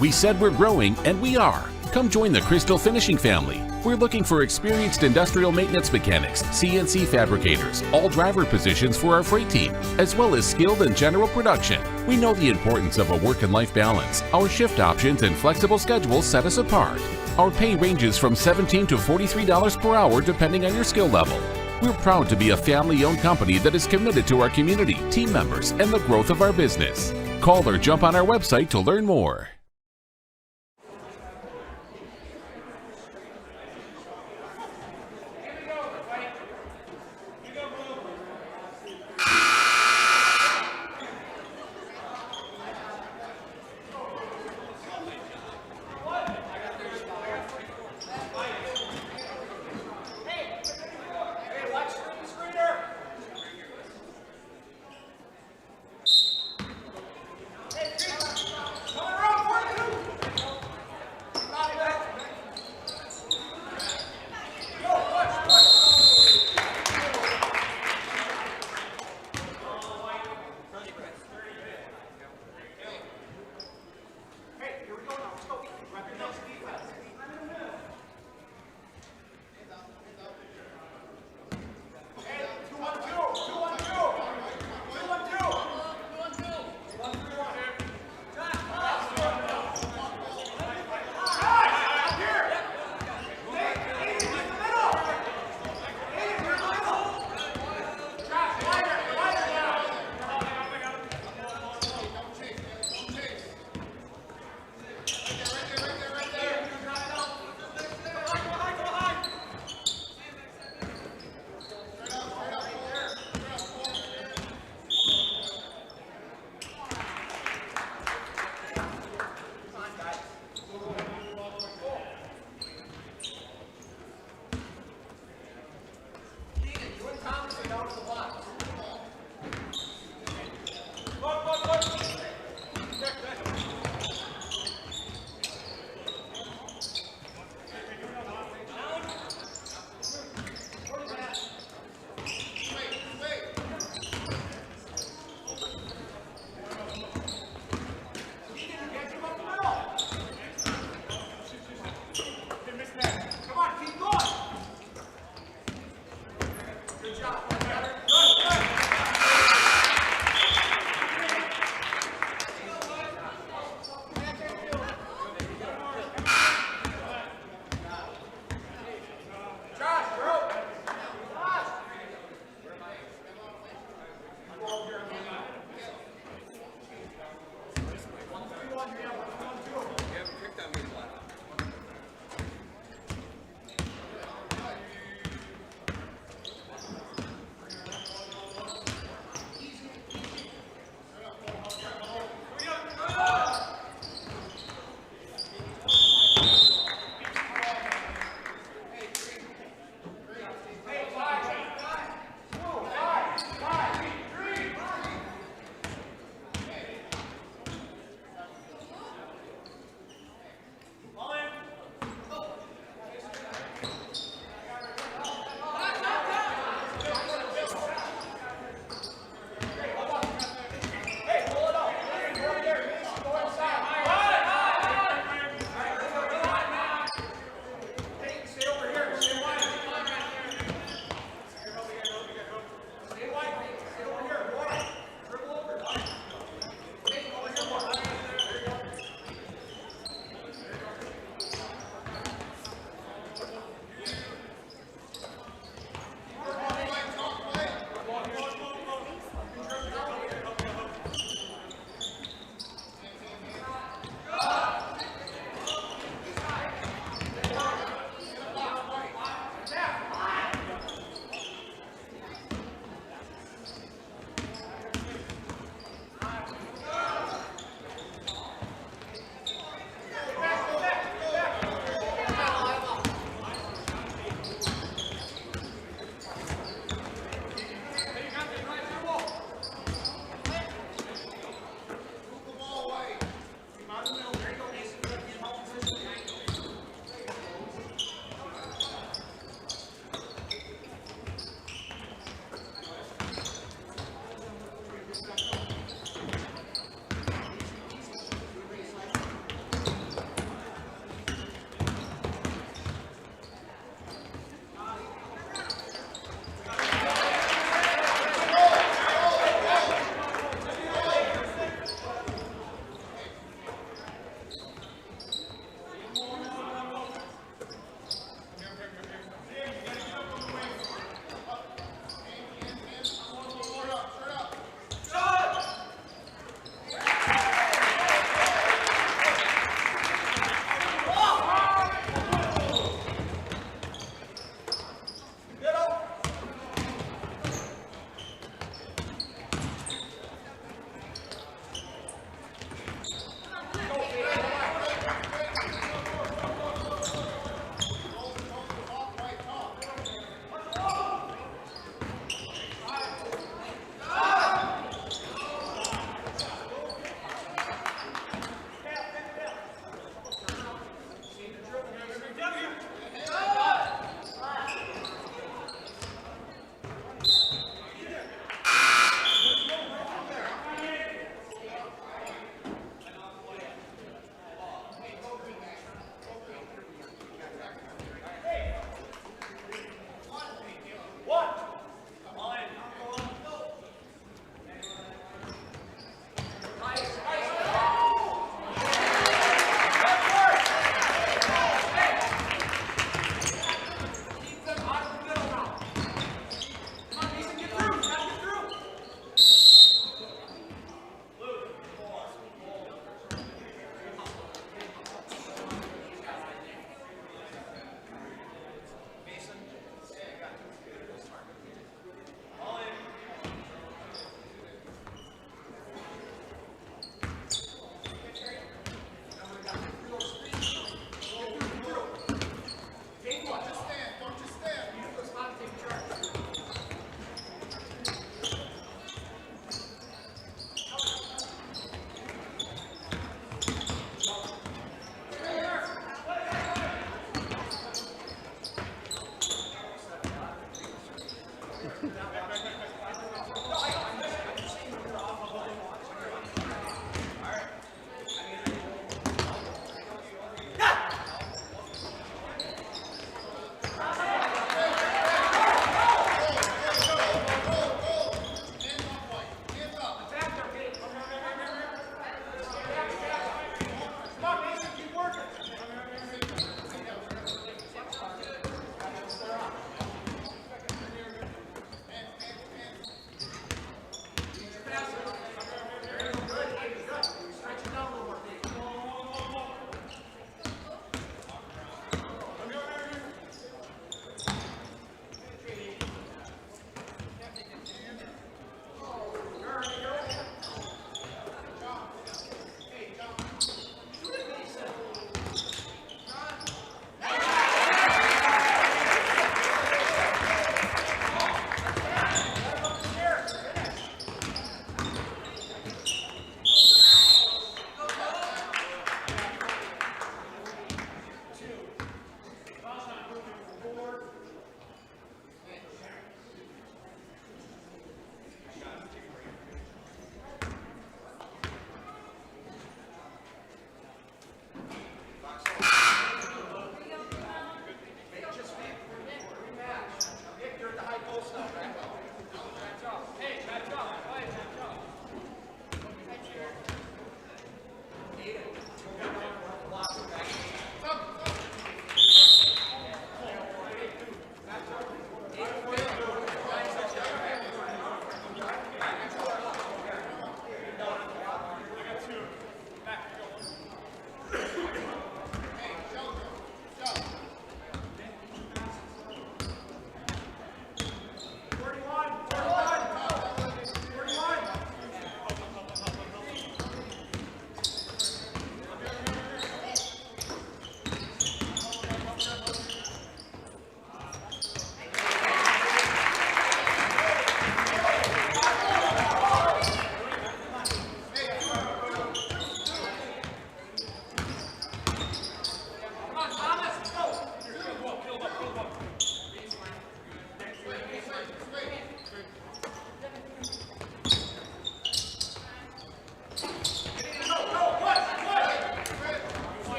We said we're growing, and we are. Come join the Crystal Finishing family. We're looking for experienced industrial maintenance mechanics, CNC fabricators, all driver positions for our freight team, as well as skilled and general production. We know the importance of a work and life balance. Our shift options and flexible schedules set us apart. Our pay ranges from $17 to $43 per hour depending on your skill level. We're proud to be a family-owned company that is committed to our community, team members, and the growth of our business. Call or jump on our website to learn more.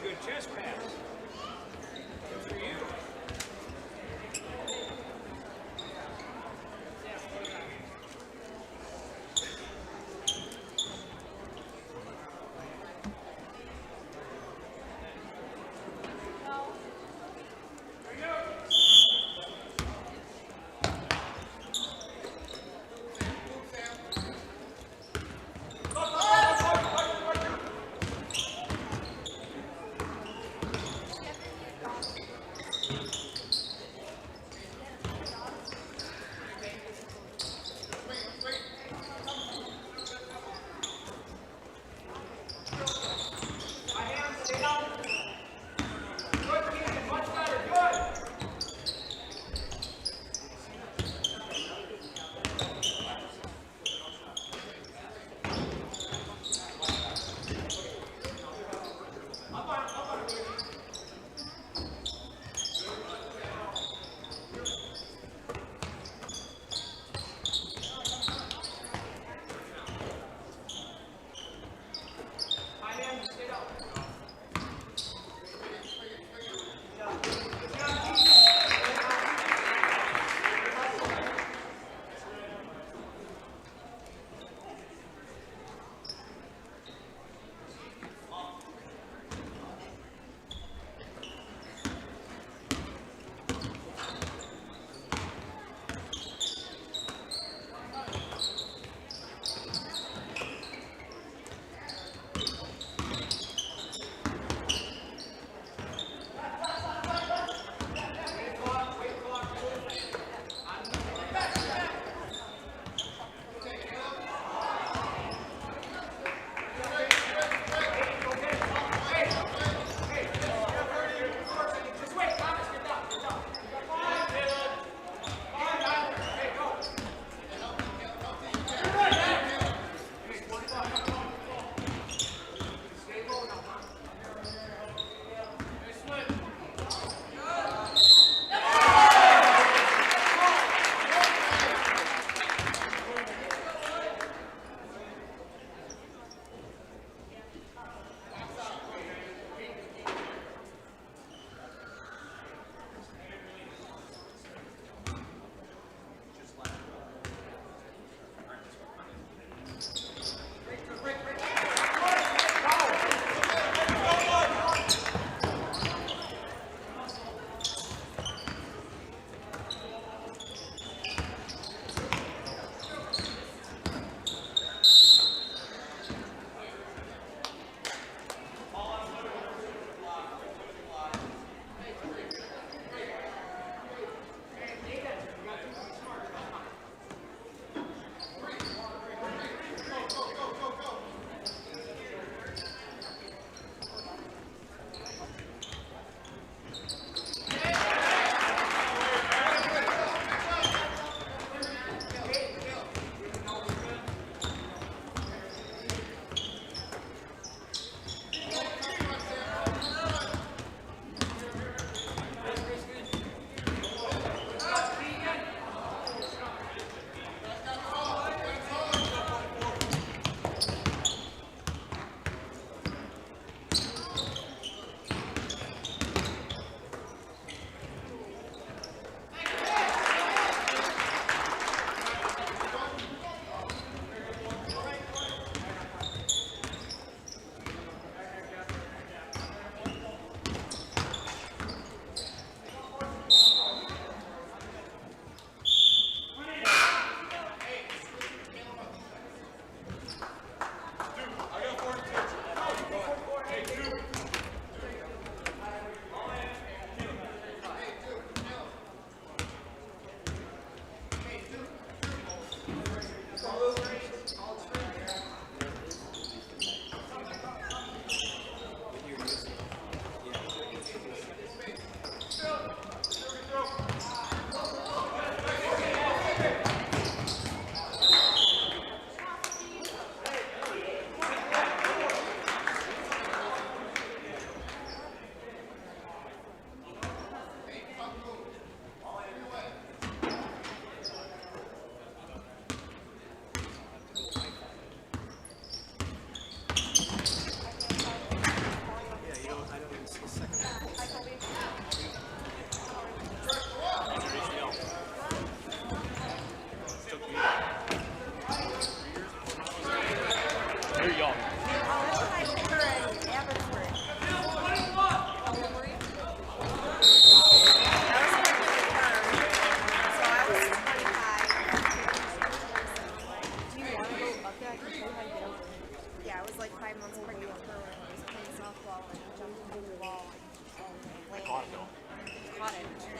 good chest pass. Good for you.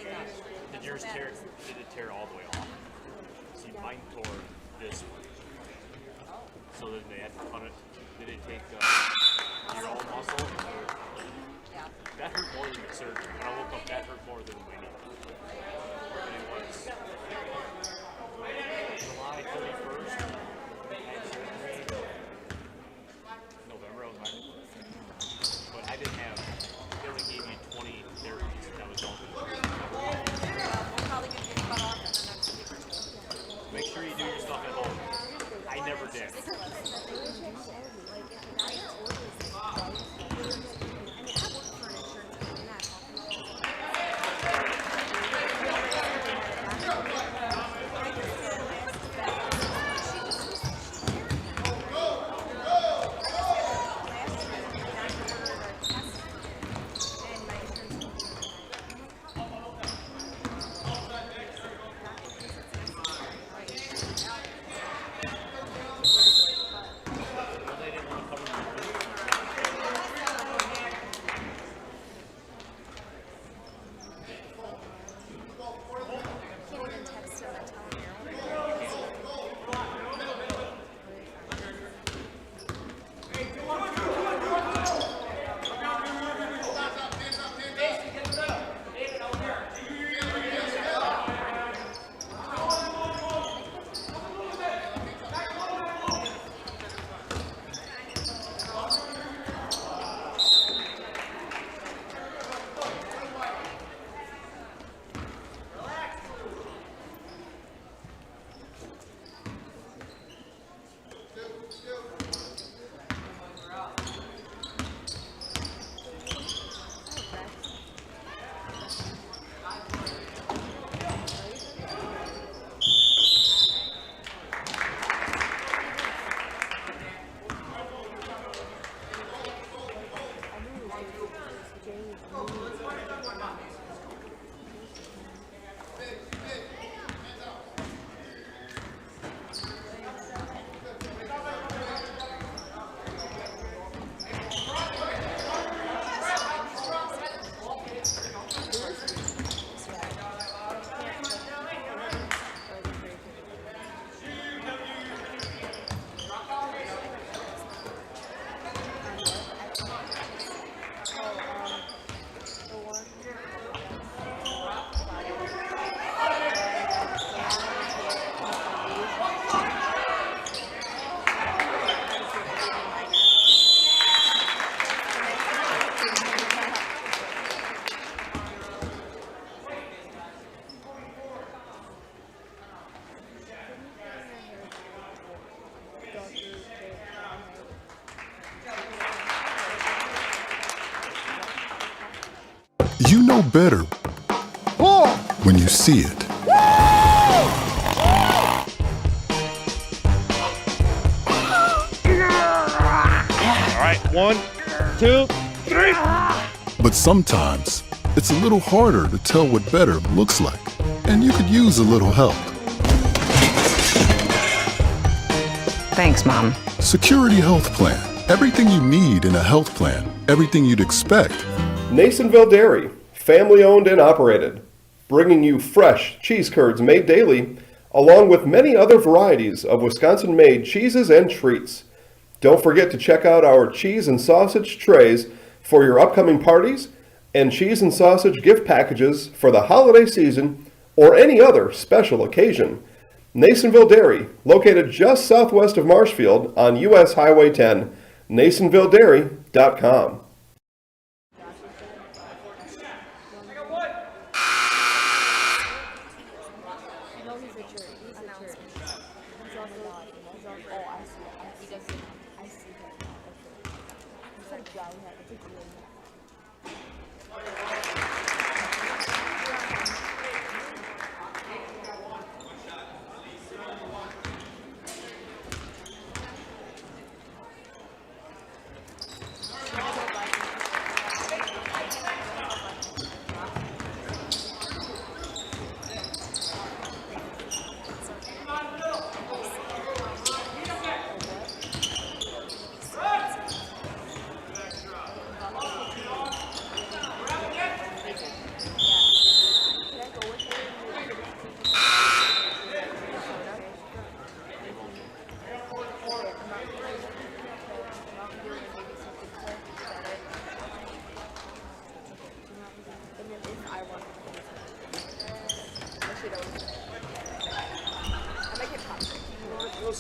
Did yours tear? Did it tear all the way off? See, mine tore this way. So then they had to cut it. Did it take your own muscle? Yeah. That hurt more than the surgery. When I woke up, that hurt more than the knee. And it was July 31st. I had surgery. November, I was back. But I didn't have, they only gave you 20 therapies. That was all. We're probably going to get cut off in the next week or two. Make sure you do your stuff at home. I never did. You know better when you see it. All right, 1, 2, 3. But sometimes it's a little harder to tell what better looks like, and you could use a little help. Thanks, Mom. Security Health Plan. Everything you need in a health plan. Everything you'd expect. Nasonville Dairy, family owned and operated, bringing you fresh cheese curds made daily, along with many other varieties of Wisconsin-made cheeses and treats. Don't forget to check out our cheese and sausage trays for your upcoming parties and cheese and sausage gift packages for the holiday season or any other special occasion. Nasonville Dairy, located just southwest of Marshfield on US Highway 10, NasonvilleDairy.com.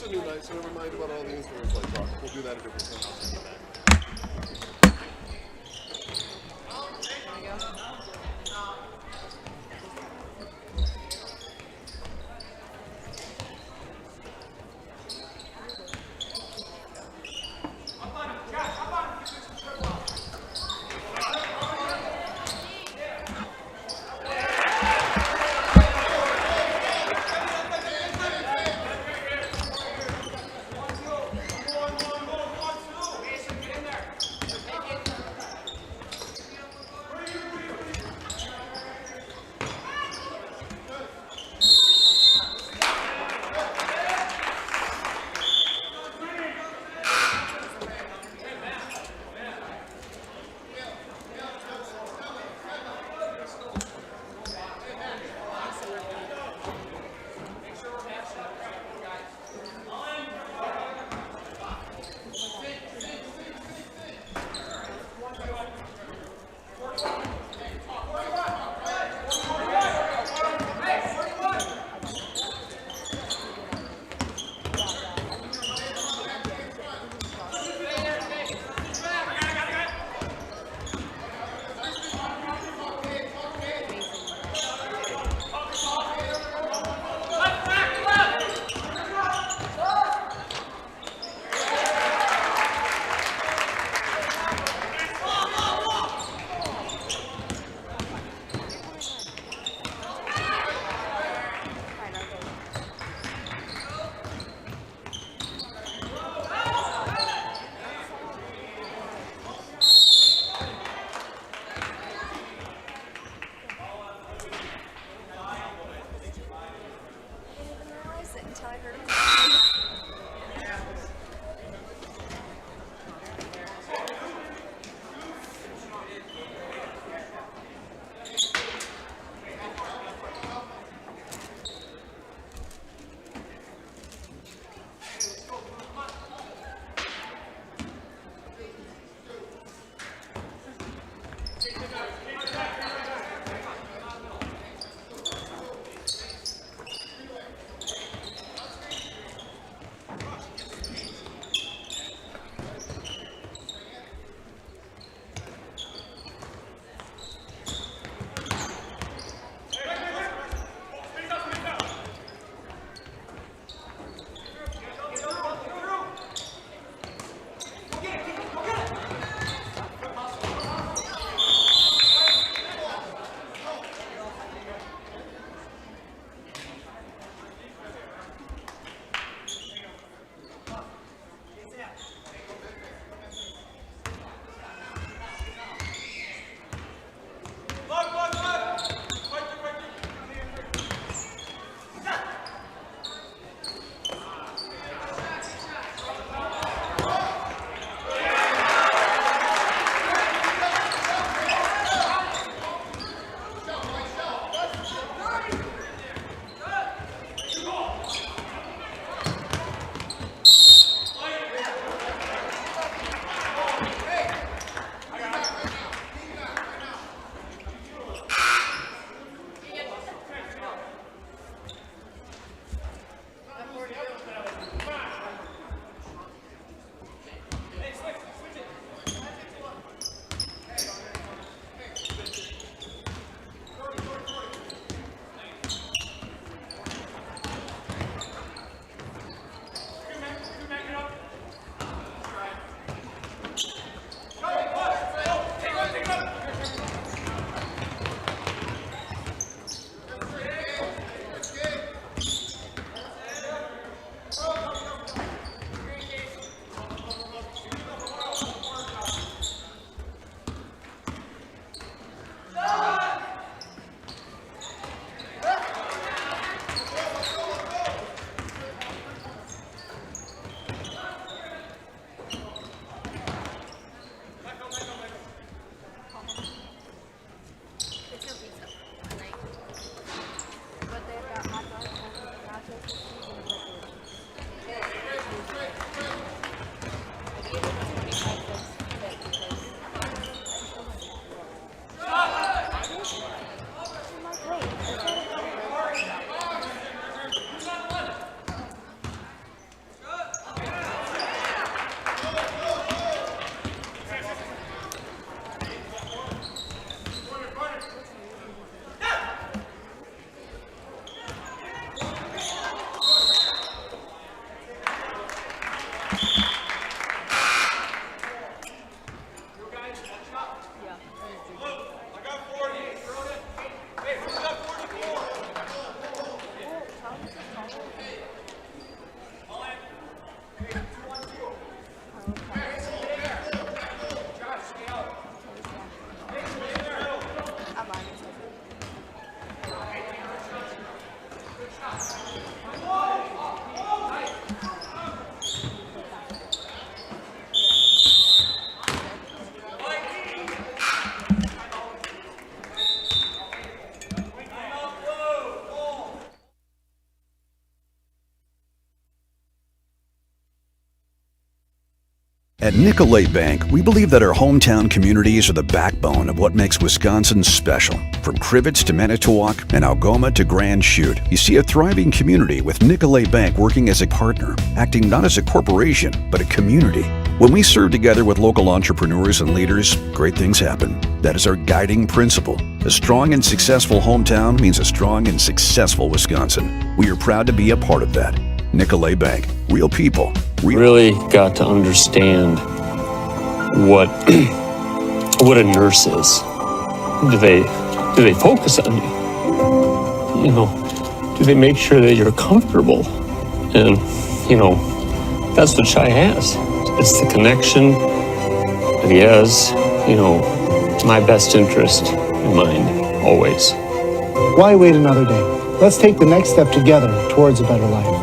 It's a new night, so never mind about all the influence like talk. We'll do that a different time. At Nicolet Bank, we believe that our hometown communities are the backbone of what makes Wisconsin special. From Crivets to Manitowoc and Algoma to Grand Chute, you see a thriving community with Nicolet Bank working as a partner, acting not as a corporation, but a community. When we serve together with local entrepreneurs and leaders, great things happen. That is our guiding principle. A strong and successful hometown means a strong and successful Wisconsin. We are proud to be a part of that. Nicolet Bank, real people, really got to understand what what a nurse is. Do they focus on you? You know, do they make sure that you're comfortable? And you know, that's what Shai has. It's the connection that he has. You know, my best interest in mind always. Why wait another day? Let's take the next step together towards a better life.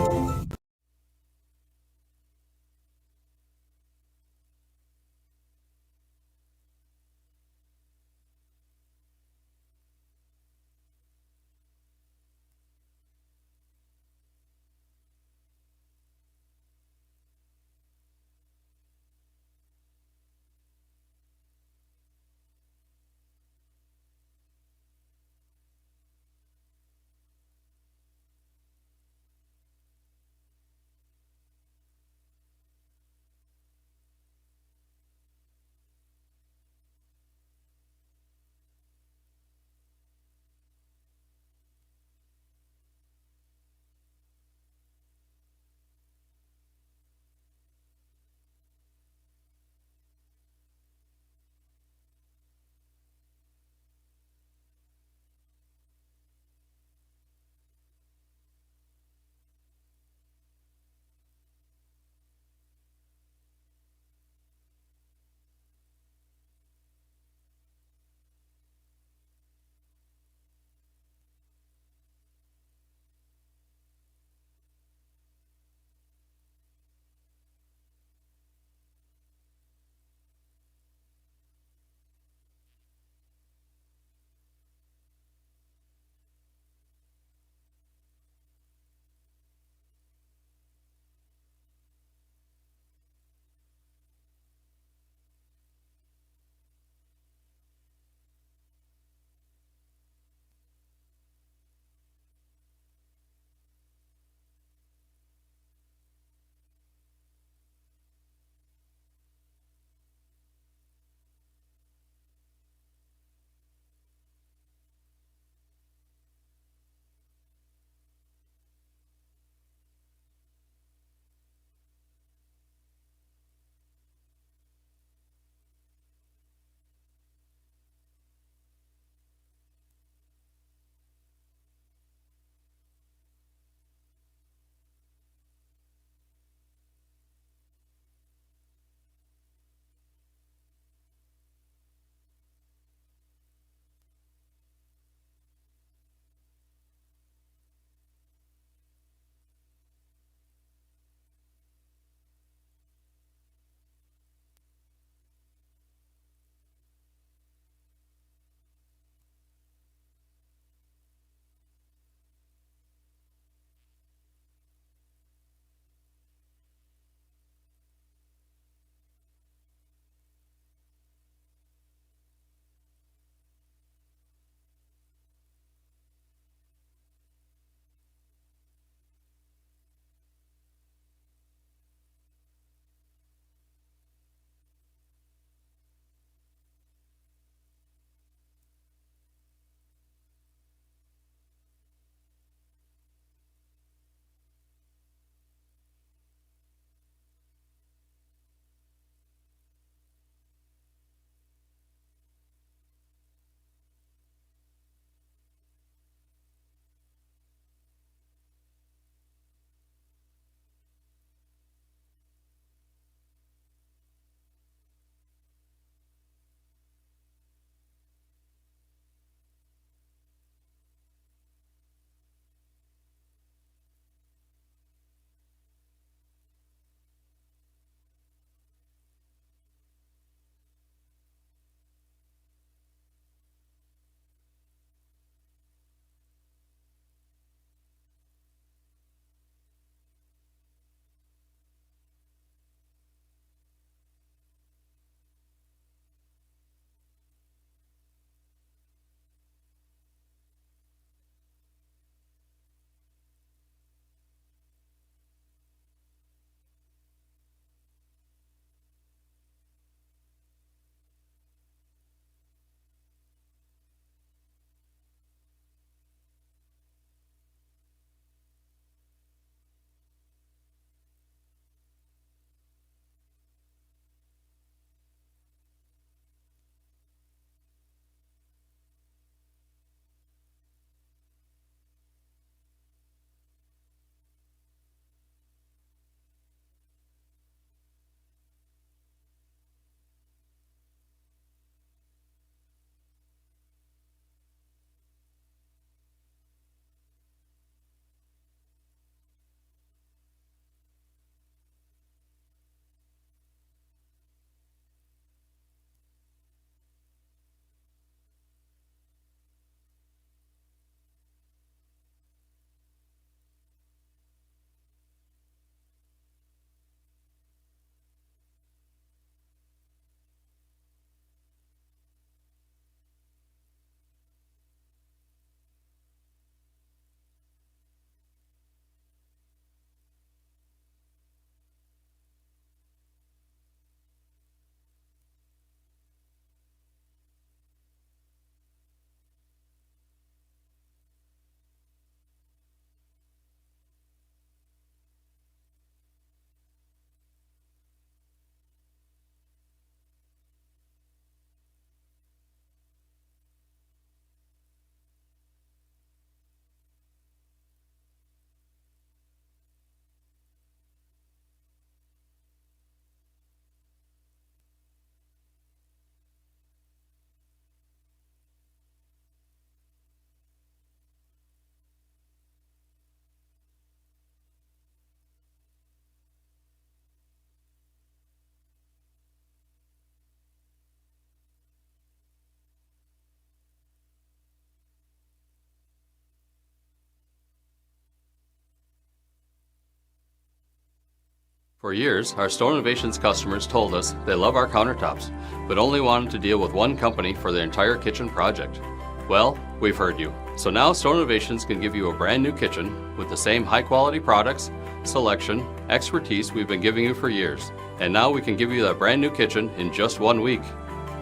For years, our Stone Innovations customers told us they love our countertops, but only wanted to deal with one company for their entire kitchen project. Well, we've heard you. So now Stone Innovations can give you a brand new kitchen with the same high quality products, selection, expertise we've been giving you for years. And now we can give you that brand new kitchen in just 1 week.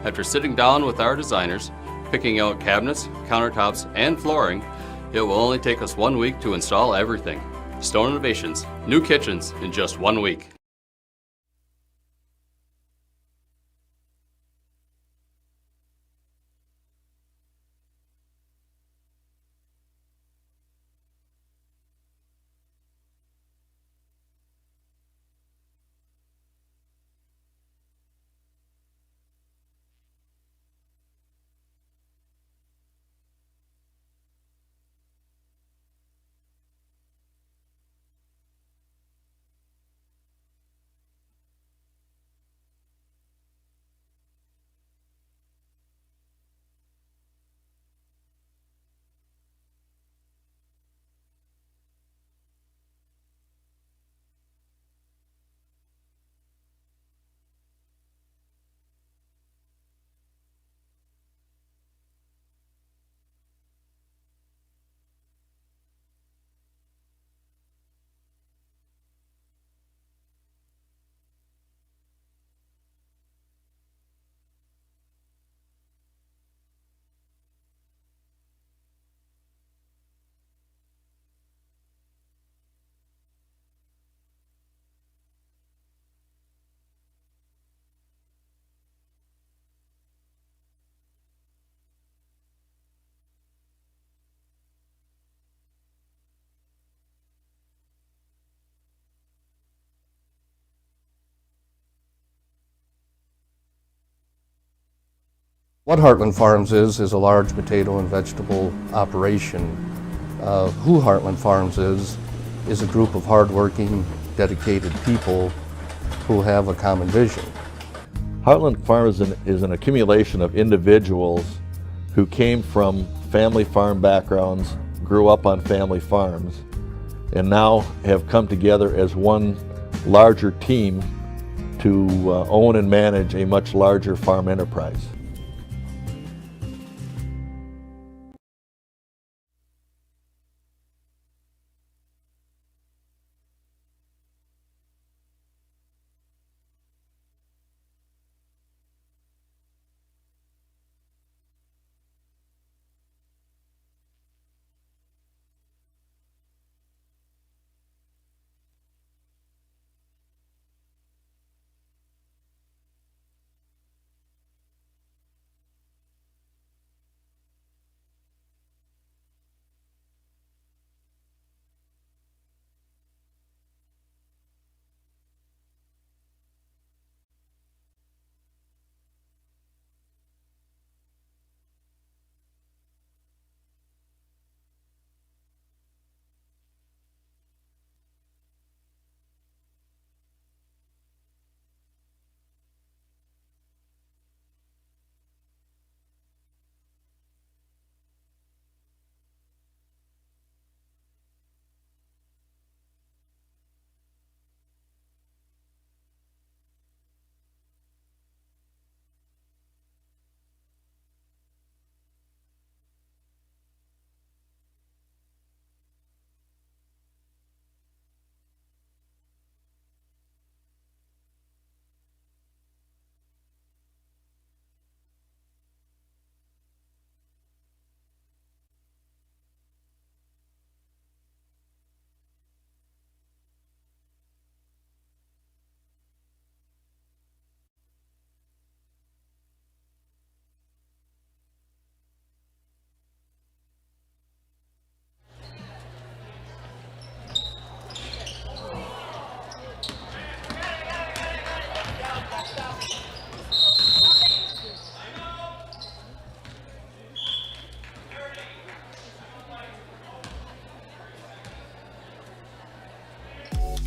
After sitting down with our designers, picking out cabinets, countertops, and flooring, it will only take us 1 week to install everything. Stone Innovations, new kitchens in just 1 week. What Heartland Farms is a large potato and vegetable operation. Who Heartland Farms is a group of hardworking, dedicated people who have a common vision. Heartland Farms is an accumulation of individuals who came from family farm backgrounds, grew up on family farms, and now have come together as one larger team to own and manage a much larger farm enterprise.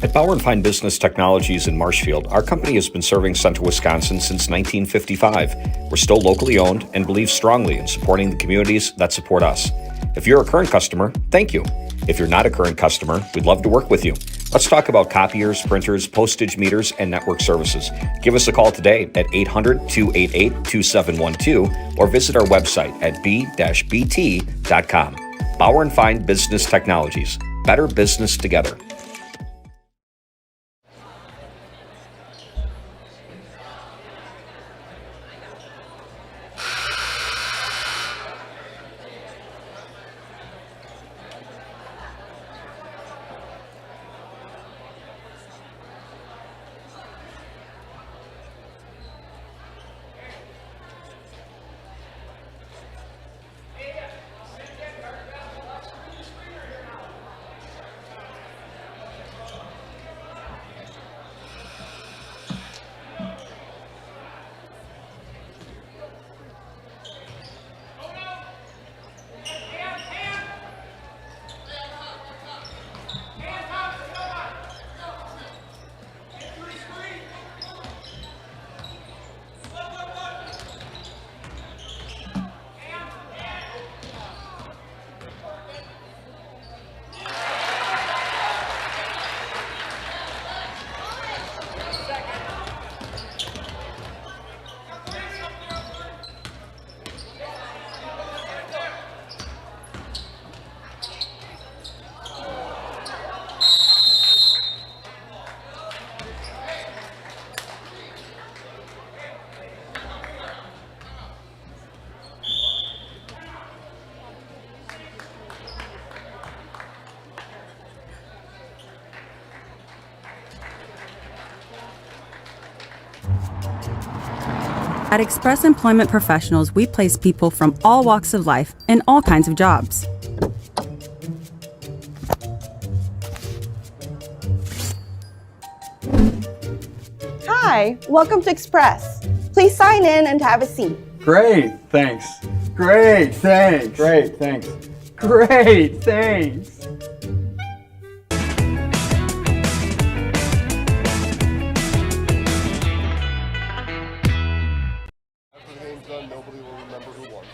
At Bauer & Fine Business Technologies in Marshfield, our company has been serving Central Wisconsin since 1955. We're still locally owned and believe strongly in supporting the communities that support us. If you're a current customer, thank you. If you're not a current customer, we'd love to work with you. Let's talk about copiers, printers, postage meters, and network services. Give us a call today at 800-288-2712 or visit our website at b-bt.com. Bauer & Fine Business Technologies. Better business together. At Express Employment Professionals, we place people from all walks of life in all kinds of jobs. Hi, welcome to Express. Please sign in and have a seat. Great, thanks. Great, thanks. Great, thanks. Great, thanks. Nobody will remember who won.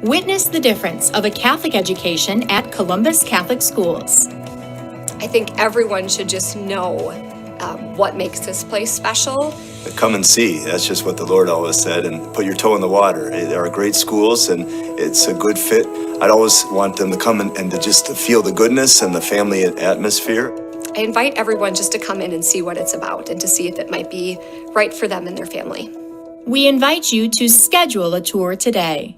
Witness the difference of a Catholic education at Columbus Catholic Schools. I think everyone should just know what makes this place special. Come and see. That's just what the Lord always said, and put your toe in the water. There are great schools, and it's a good fit. I'd always want them to come and to just feel the goodness and the family atmosphere. I invite everyone just to come in and see what it's about and to see if it might be right for them and their family. We invite you to schedule a tour today.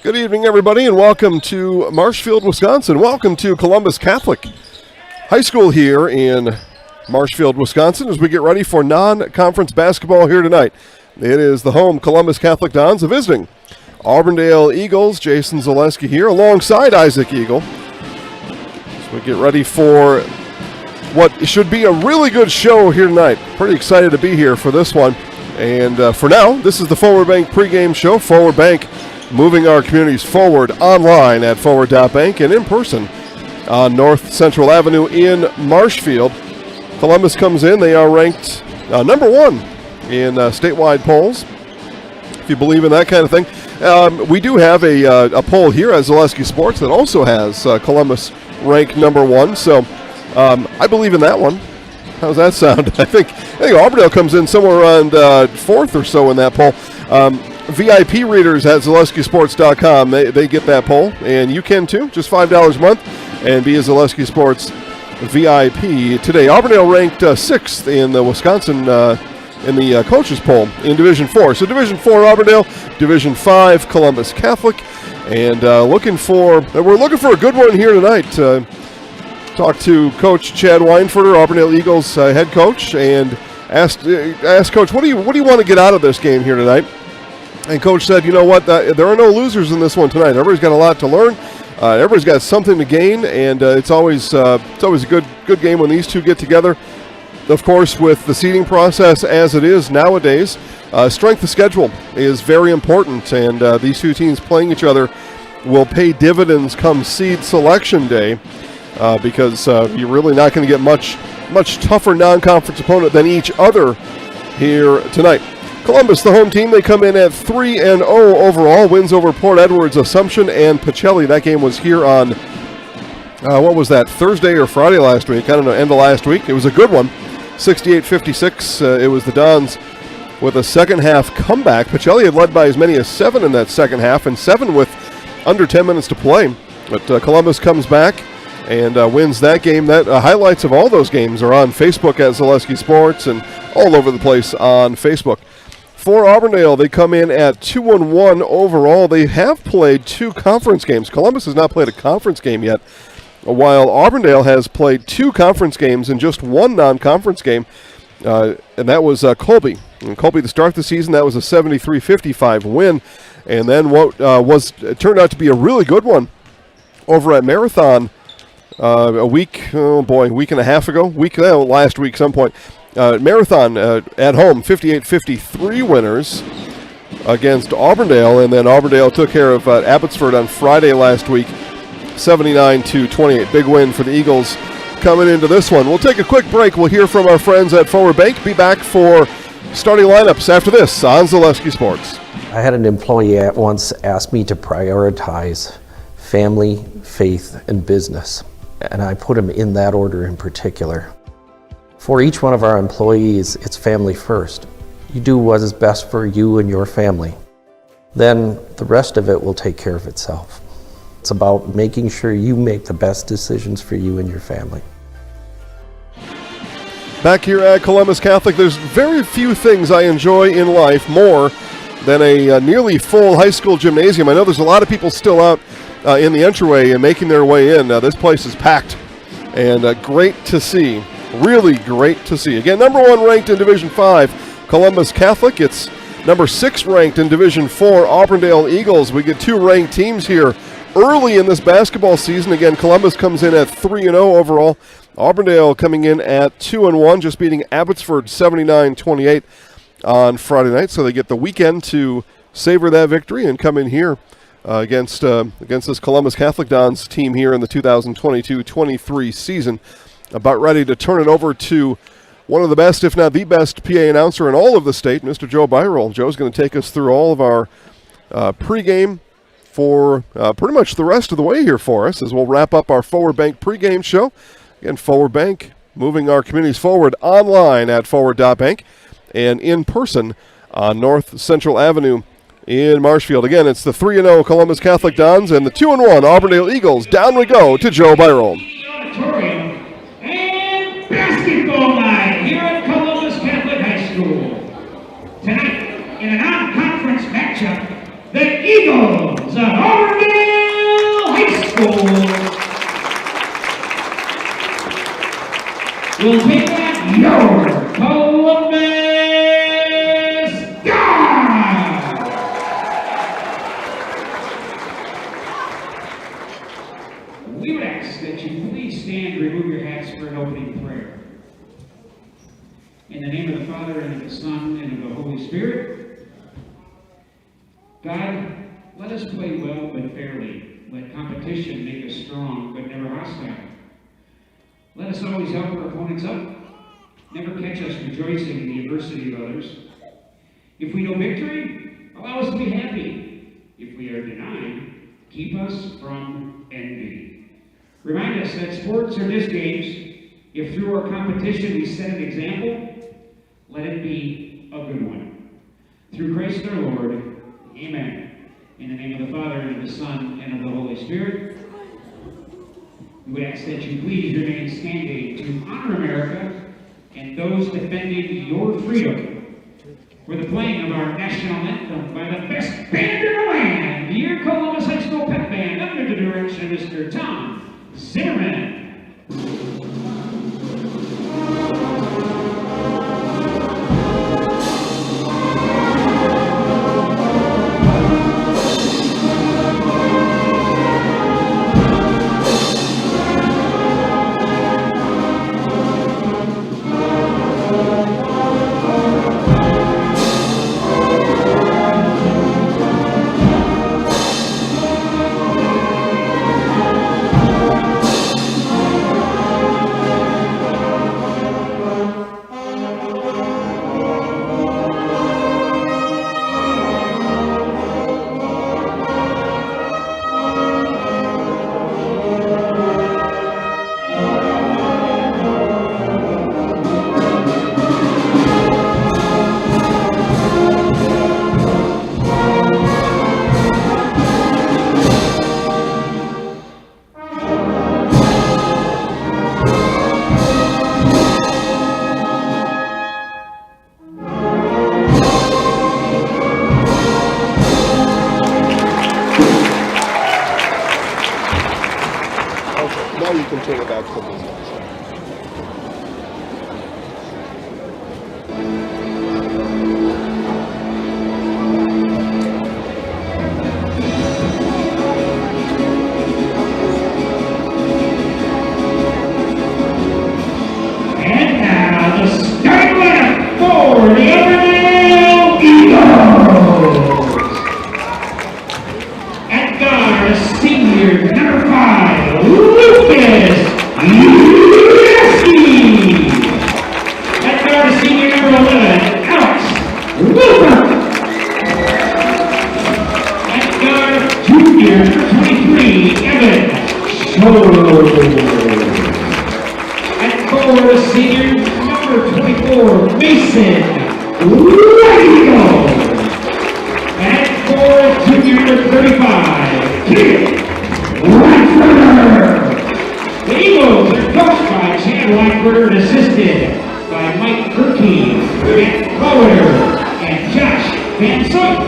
Good evening, everybody, and welcome to Marshfield, Wisconsin. Welcome to Columbus Catholic High School here in Marshfield, Wisconsin, as we get ready for non-conference basketball here tonight. It is the home Columbus Catholic Dons visiting Auburndale Eagles. Jason Zaleski here alongside Isaac Eagle. So we get ready for what should be a really good show here tonight. Pretty excited to be here for this one. And for now, this is the Forward Bank pregame show. Forward Bank moving our communities forward online at forward.bank and in person on North Central Avenue in Marshfield. Columbus comes in. They are ranked number one in statewide polls, if you believe in that kind of thing. We do have a poll here at Zaleski Sports that also has Columbus ranked number one. So I believe in that one. How's that sound? I think Auburndale comes in somewhere around fourth or so in that poll. VIP readers at ZaleskiSports.com, they get that poll, and you can too. Just $5 a month and be a Zaleski Sports VIP today. Auburndale ranked sixth in the Wisconsin in the coaches poll in Division 4. So Division 4 Auburndale, Division 5 Columbus Catholic, and we're looking for a good one here tonight. Talked to Coach Chad Weinfurter, Auburndale Eagles head coach, and asked Coach, what do you want to get out of this game here tonight? And Coach said, you know what, there are no losers in this one tonight. Everybody's got a lot to learn. Everybody's got something to gain, and it's always a good game when these two get together. Of course, with the seeding process as it is nowadays, strength of schedule is very important, and these two teams playing each other will pay dividends come seed selection day because you're really not going to get much tougher non-conference opponent than each other here tonight. Columbus, the home team, they come in at 3-0 overall. Wins over Port Edwards, Assumption, and Pacelli. That game was here on, Thursday or Friday last week? I don't know, end of last week. It was a good one, 68-56. It was the Dons with a second-half comeback. Pacelli had led by as many as 7 in that second half, and 7 with under 10 minutes to play. But Columbus comes back and wins that game. Highlights of all those games are on Facebook at Zaleski Sports and all over the place on Facebook. For Auburndale, they come in at 2-1 overall. They have played 2 conference games. Columbus has not played a conference game yet, while Auburndale has played 2 conference games and just 1 non-conference game, and that was Colby. And Colby, to start the season, that was a 73-55 win. And then what turned out to be a really good one over at Marathon week and a half ago, last week some point. Marathon at home, 58-53 winners against Auburndale, and then Auburndale took care of Abbotsford on Friday last week, 79-28. Big win for the Eagles coming into this one. We'll take a quick break. We'll hear from our friends at Forward Bank. Be back for starting lineups after this on Zaleski Sports. I had an employee at once ask me to prioritize family, faith, and business, and I put them in that order in particular. For each one of our employees, it's family first. You do what is best for you and your family. Then the rest of it will take care of itself. It's about making sure you make the best decisions for you and your family. Back here at Columbus Catholic, there's very few things I enjoy in life more than a nearly full high school gymnasium. I know there's a lot of people still out in the entryway and making their way in. This place is packed, and great to see. Really great to see. Again, number 1 ranked in Division 5, Columbus Catholic. It's number 6 ranked in Division 4, Auburndale Eagles. We get 2 ranked teams here early in this basketball season. Again, Columbus comes in at 3-0 overall. Auburndale coming in at 2-1, just beating Abbotsford 79-28 on Friday night. So they get the weekend to savor that victory and come in here against this Columbus Catholic Dons team here in the 2022-23 season. About ready to turn it over to one of the best, if not the best, PA announcer in all of the state, Mr. Joe Byrol. Joe's going to take us through all of our pregame for pretty much the rest of the way here for us as we'll wrap up our Forward Bank pregame show. Again, Forward Bank moving our communities forward online at forward.bank and in person on North Central Avenue in Marshfield. Again, it's the 3-0 Columbus Catholic Dons and the 2-1 Auburndale Eagles. Down we go to Joe Byrol. Basketball night here at Columbus Catholic High School. Tonight, in a non-conference matchup, the Eagles of will take back your Columbus God! We would ask that you please stand and remove your hats for an opening prayer. In the name of the Father, and of the Son, and of the Holy Spirit. God, let us play well but fairly. Let competition make us strong but never hostile. Let us always help our opponents up. Never catch us rejoicing in the adversity of others. If we know victory, allow us to be happy. If we are denied, keep us from envy. Remind us that sports are just games. If through our competition we set an example, let it be a good one. Through Christ our Lord, amen. In the name of the Father, and of the Son, and of the Holy Spirit, we would ask that you please remain standing to honor America and those defending your freedom for the playing of our national anthem by the best band in the land, the Year Columbus High School Pep Band, under the direction of Mr. Tom Zimmerman. Now you can turn it back to business. And now the starting lineup for the Auburndale Eagles. At guard, senior number 5, Lucas Uleski. At guard, senior number 11, Alex Wilbur. At guard, junior number 23, Evan Scholl. For senior number 24, Mason Whitego. And for junior number 35, Kid Lankfurter. The Eagles are coached by Chad Lankfurter and assisted by Mike Kirky, Matt Bauer, and Josh Van Sook.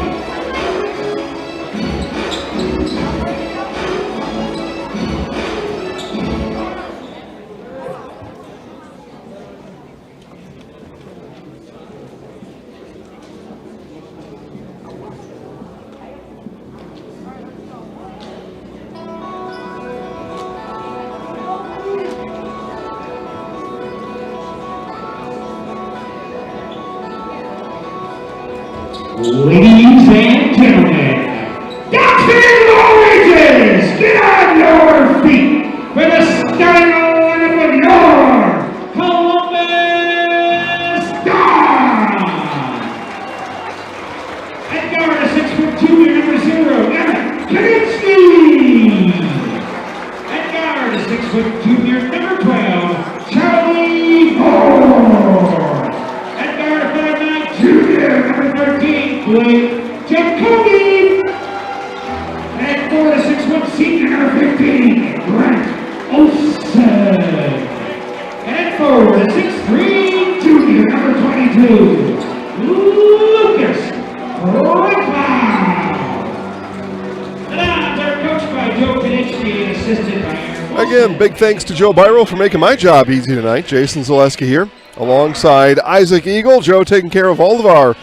Ladies and gentlemen, Dr. Lawrence, get on your feet for the starting lineup of your Columbus Dogs. At guard, 6'2", number 0, Evan Kaminsky. At guard, 6'2", number 12, Charlie Moore. At guard, 5'9", junior, number 13, Blake Jacoby. And 4 to 6'1", senior number 15, Brent Olsen. And 4 to 6'3", junior number 22, Lucas Rockland. The Dons are coached by Joe Kaninsky and assisted by Aaron Wilson. again, big thanks to Joe Byro for making my job easy tonight. Jason Zaleski here, alongside Isaac Eagle. Joe taking care of all of our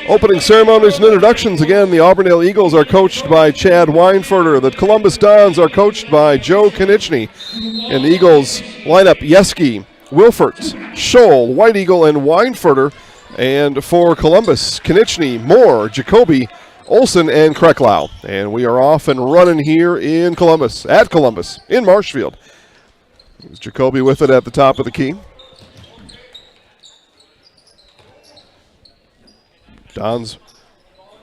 opening ceremonies and introductions. Again, the Auburndale Eagles are coached by Chad Weinfurter. The Columbus Dons are coached by Joe Konieczny. And the Eagles lineup, Yeski, Wilfert, Scholl, White Eagle, and Weinfurter. And for Columbus, Konieczny, Moore, Jacoby, Olson, and Krecklau. And we are off and running here in Columbus, in Marshfield. There's Jacoby with it at the top of the key. Don's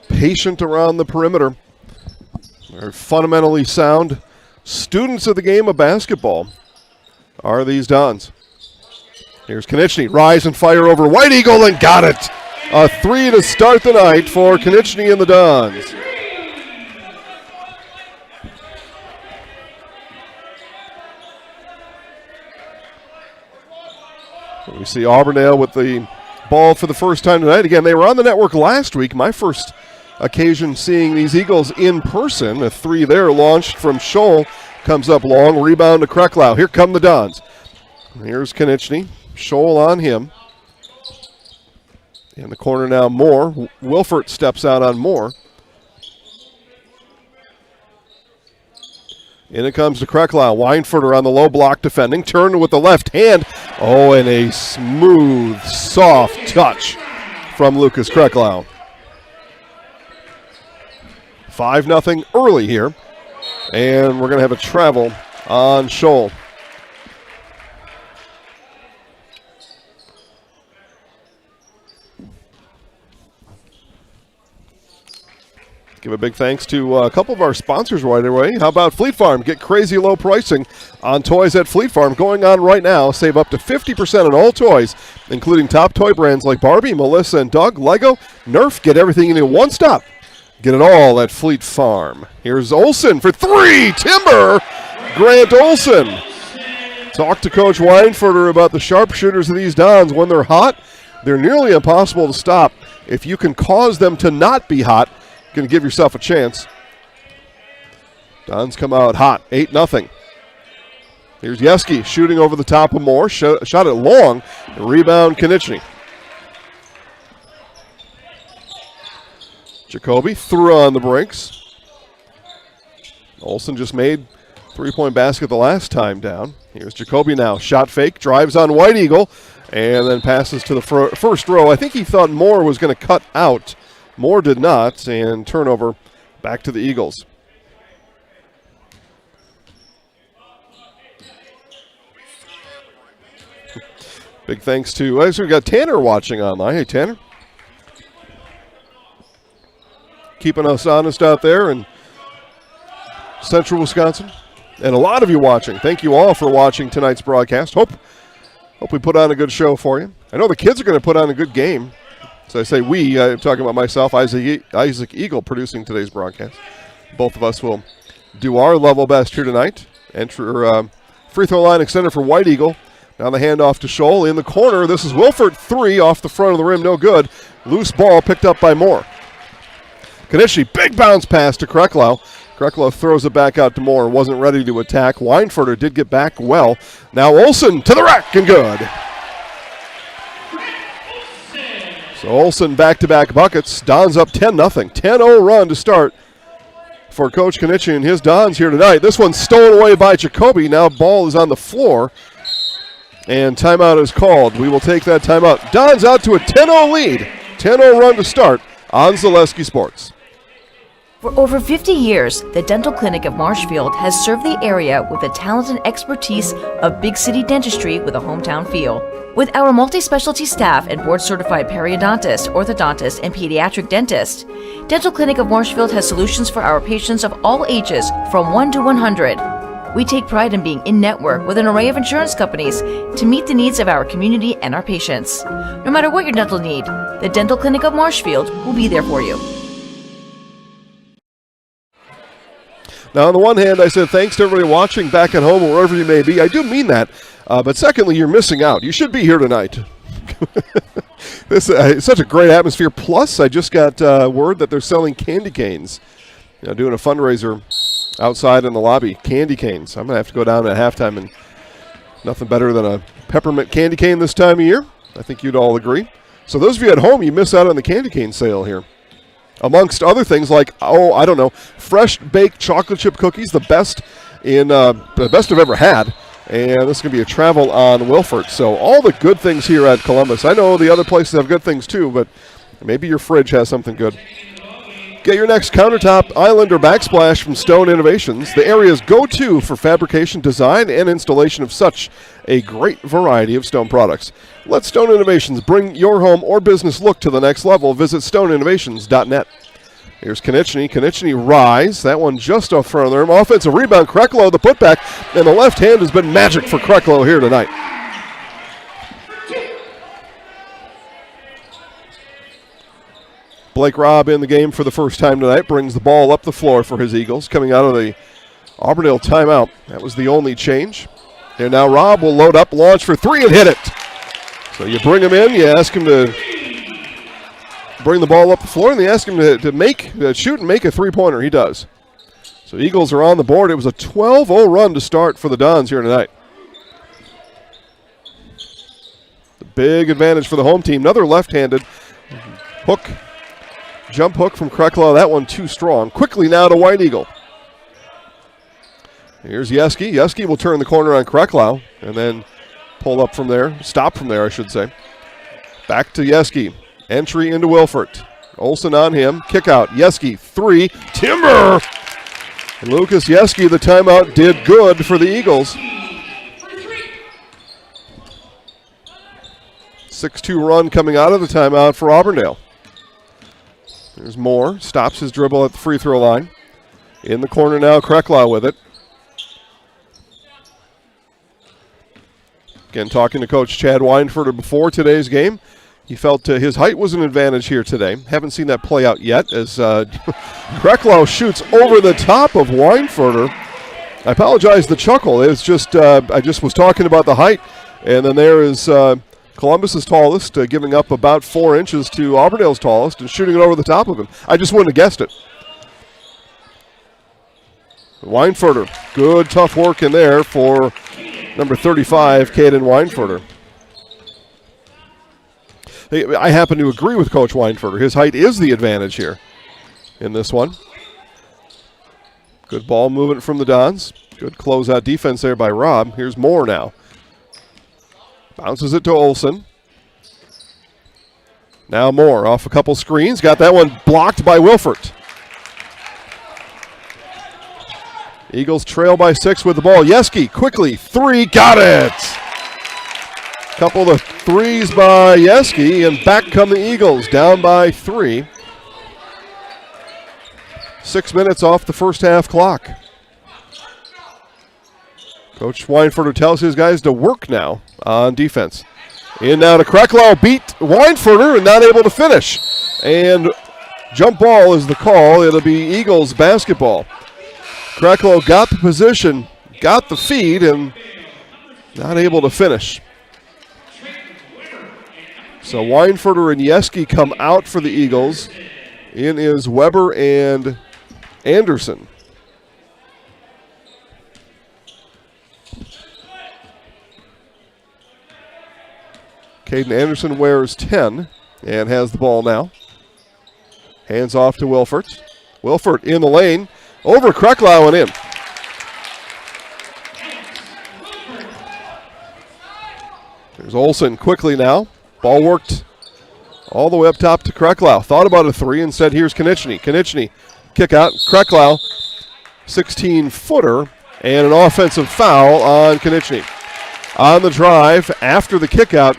patient around the perimeter. They're fundamentally sound students of the game of basketball are these Dons. Here's Konieczny, rise and fire over White Eagle, and got it. A 3 to start the night for Konieczny and the Dons. We see Auburndale with the ball for the first time tonight. Again, they were on the network last week. My first occasion seeing these Eagles in person. A 3 there launched from Scholl. Comes up long, rebound to Krecklau. Here come the Dons. Here's Konieczny. Scholl on him. In the corner now, Moore. Wilfert steps out on Moore. In it comes to Krecklau. Weinfurter on the low block defending. Turned with the left hand. Oh, and a smooth, soft touch from Lucas Krecklau. 5-0 early here. And we're going to have a travel on Scholl. Give a big thanks to a couple of our sponsors right away. How about Fleet Farm? Get crazy low pricing on toys at Fleet Farm going on right now. Save up to 50% on all toys, including top toy brands like Barbie, Melissa and Doug, Lego, Nerf. Get everything in one stop. Get it all at Fleet Farm. Here's Olson for 3. Timber! Grant Olson. Talk to Coach Weinfurter about the sharpshooters of these Dons. When they're hot, they're nearly impossible to stop. If you can cause them to not be hot, going to give yourself a chance. Dons come out hot, 8-0. Here's Yeski shooting over the top of Moore. Shot it long. Rebound Konieczny. Jacoby threw on the brakes. Olson just made three-point basket the last time down. Here's Jacoby now. Shot fake, drives on White Eagle, and then passes to the first row. I think he thought Moore was going to cut out. Moore did not, and turnover back to the Eagles. Big thanks to, we got Tanner watching online. Hey, Tanner. Keeping us honest out there in central Wisconsin. And a lot of you watching. Thank you all for watching tonight's broadcast. Hope we put on a good show for you. I know the kids are going to put on a good game. So I say we, I'm talking about myself, Isaac Eagle, producing today's broadcast. Both of us will do our level best here tonight. Enter free throw line extender for White Eagle. Now the handoff to Scholl in the corner. This is Wilfert, 3 off the front of the rim, no good. Loose ball picked up by Moore. Konieczny, big bounce pass to Krecklau. Krecklau throws it back out to Moore. Wasn't ready to attack. Weinfurter did get back well. Now Olson to the rack and good. So Olson back-to-back buckets. Dons up 10-0. 10-0 run to start for Coach Konieczny and his Dons here tonight. This one's stolen away by Jacoby. Now ball is on the floor. And timeout is called. We will take that timeout. Dons out to a 10-0 lead. 10-0 run to start on Zaleski Sports. For over 50 years, the Dental Clinic of Marshfield has served the area with the talent and expertise of big city dentistry with a hometown feel. With our multi-specialty staff and board-certified periodontist, orthodontist, and pediatric dentist, Dental Clinic of Marshfield has solutions for our patients of all ages from 1 to 100. We take pride in being in-network with an array of insurance companies to meet the needs of our community and our patients. No matter what your dental need, the Dental Clinic of Marshfield will be there for you. Now, on the one hand, I said thanks to everybody watching back at home or wherever you may be. I do mean that. But secondly, you're missing out. You should be here tonight. This is such a great atmosphere. Plus, I just got word that they're selling candy canes. Doing a fundraiser outside in the lobby. Candy canes. I'm going to have to go down at halftime, and nothing better than a peppermint candy cane this time of year. I think you'd all agree. So those of you at home, you miss out on the candy cane sale here. Amongst other things like, fresh baked chocolate chip cookies, the best I've ever had. And this is going to be a travel on Wilford. So all the good things here at Columbus. I know the other places have good things too, but maybe your fridge has something good. Get your next countertop, island, or backsplash from Stone Innovations, the area's go-to for fabrication, design, and installation of such a great variety of stone products. Let Stone Innovations bring your home or business look to the next level. Visit stoneinnovations.net. Here's Konechny. Konechny rise. That one just off front of the rim. Offensive rebound. Kreklow, the putback. And the left hand has been magic for Kreklow here tonight. Blake Robb in the game for the first time tonight. Brings the ball up the floor for his Eagles. Coming out of the Auburndale timeout. That was the only change. And now Robb will load up, launch for three, and hit it. So you bring him in. You ask him to bring the ball up the floor, and they ask him to shoot and make a three-pointer. He does. So Eagles are on the board. It was a 12-0 run to start for the Dons here tonight. The big advantage for the home team. Another left-handed hook. Jump hook from Kreklow. That one too strong. Quickly now to White Eagle. Here's Yeski. Yeski will turn the corner on Kreklow and then pull up from there. Stop from there, I should say. Back to Yeski. Entry into Wilford. Olsen on him. Kick out. Yeski. Three. Timber! And Lucas Yeski, the timeout, did good for the Eagles. 6-2 run coming out of the timeout for Auburndale. There's Moore. Stops his dribble at the free throw line. In the corner now, Kreklow with it. Again, talking to Coach Chad Weinfurter before today's game. He felt his height was an advantage here today. Haven't seen that play out yet as Kreklow shoots over the top of Weinfurter. I apologize the chuckle. It's just I just was talking about the height. And then there is Columbus's tallest, giving up about 4 inches to Auburndale's tallest and shooting it over the top of him. I just wouldn't have guessed it. Weinfurter, good tough work in there for number 35, Caden Weinfurter. I happen to agree with Coach Weinfurter. His height is the advantage here in this one. Good ball movement from the Dons. Good closeout defense there by Robb. Here's Moore now. Bounces it to Olsen. Now Moore off a couple screens. Got that one blocked by Wilford. Eagles trail by 6 with the ball. Yeski quickly. Three. Got it. Couple of threes by Yeski, and back come the Eagles, down by 3. 6 minutes off the first half clock. Coach Weinfurter tells his guys to work now on defense. In now to Kreklow, beat Weinfurter and not able to finish. And jump ball is the call. It'll be Eagles basketball. Kreklow got the position, got the feed, and not able to finish. So Weinfurter and Yeski come out for the Eagles. In is Weber and Anderson. Caden Anderson wears 10 and has the ball now. Hands off to Wilford. Wilford in the lane. Over Kreklow and in. There's Olsen quickly now. Ball worked all the way up top to Kreklow. Thought about a 3 and said, here's Konechny. Konechny, kick out. Kreklow, 16-footer, and an offensive foul on Konechny. On the drive, after the kick out,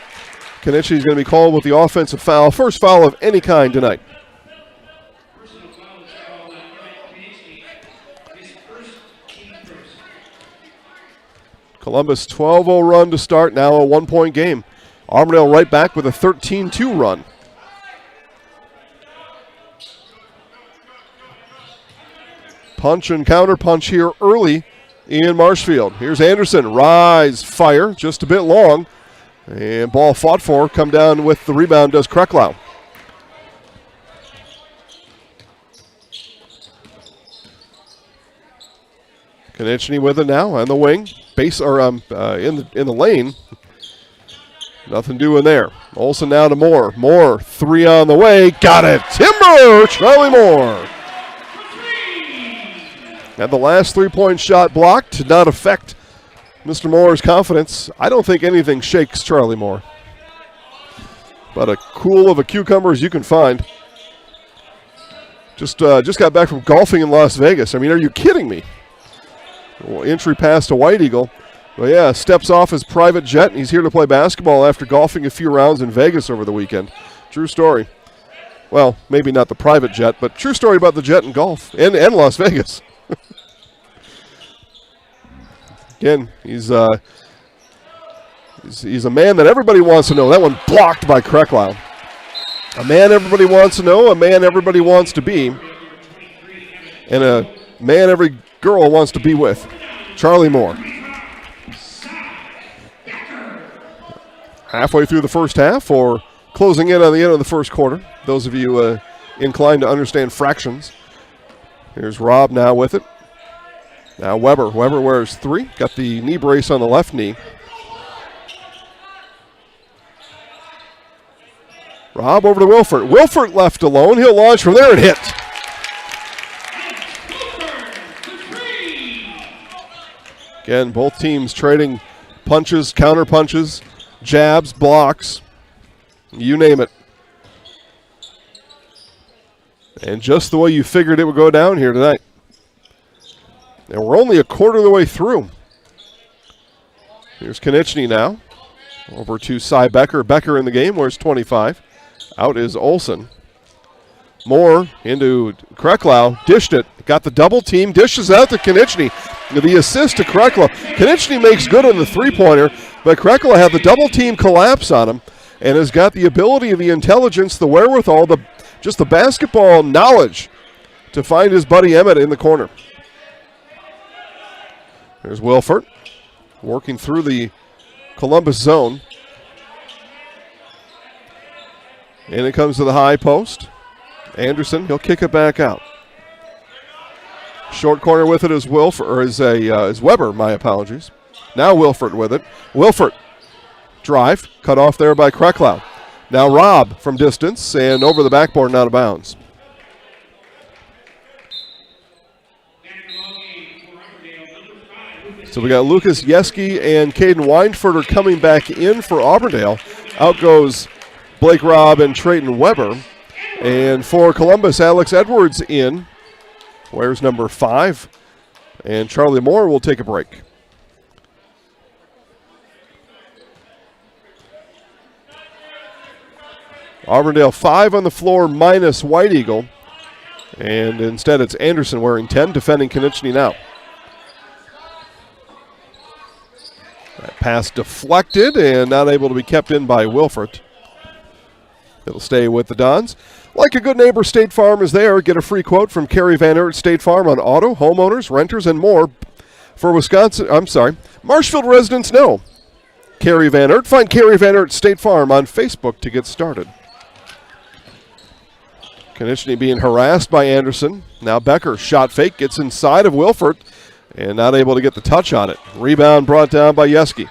Konechny is going to be called with the offensive foul. First foul of any kind tonight. Columbus 12-0 run to start, now a 1-point game. Auburndale right back with a 13-2 run. Punch and counter punch here early in Marshfield. Here's Anderson. Rise, fire, just a bit long. And ball fought for. Come down with the rebound does Kreklow. Konechny with it now on the wing. Base or in the lane. Nothing doing there. Olsen now to Moore. Moore, 3 on the way. Got it. Timber! Charlie Moore. Had the last 3-point shot blocked. Did not affect Mr. Moore's confidence. I don't think anything shakes Charlie Moore. But a cool of a cucumber as you can find. Just got back from golfing in Las Vegas. I mean, are you kidding me? Entry pass to White Eagle. Well, yeah, steps off his private jet, and he's here to play basketball after golfing a few rounds in Vegas over the weekend. True story. Well, maybe not the private jet, but true story about the jet and golf and Las Vegas. Again, he's a man that everybody wants to know. That one blocked by Krecklau. A man everybody wants to know, a man everybody wants to be, and a man every girl wants to be with. Charlie Moore. Halfway through the first half, or closing in on the end of the first quarter. Those of you inclined to understand fractions. Here's Robb now with it. Now Weber. Weber wears 3. Got the knee brace on the left knee. Robb over to Wilford. Wilford left alone. He'll launch from there and hit. Again, both teams trading punches, counter punches, jabs, blocks, you name it. And just the way you figured it would go down here tonight. And we're only a quarter of the way through. Here's Konechny now. Over to Cy Becker. Becker in the game, wears 25. Out is Olsen. Moore into Krecklau. Dished it. Got the double team. Dishes out to Konechny. The assist to Krecklau. Konechny makes good on the three-pointer, but Krecklau had the double team collapse on him and has got the ability, the intelligence, the wherewithal, just the basketball knowledge to find his buddy Emmett in the corner. There's Wilford working through the Columbus zone. And it comes to the high post. Anderson, he'll kick it back out. Short corner with it is is Weber, my apologies. Now Wilford with it. Wilford, drive, cut off there by Krecklau. Now Robb from distance and over the backboard and out of bounds. So we got Lucas Yeski and Caden Weinfurter coming back in for Auburndale. Out goes Blake Robb and Trayton Weber. And for Columbus, Alex Edwards in. Wears number 5. And Charlie Moore will take a break. Auburndale 5 on the floor minus White Eagle. And instead it's Anderson wearing 10, defending Konechny now. That pass deflected and not able to be kept in by Wilford. It'll stay with the Dons. Like a good neighbor, State Farm is there. Get a free quote from Kerry Van Aert State Farm on auto, homeowners, renters, and more. For Marshfield residents know Kerry Van Aert. Find Kerry Van Aert State Farm on Facebook to get started. Konechny being harassed by Anderson. Now Becker, shot fake, gets inside of Wilford and not able to get the touch on it. Rebound brought down by Yeski.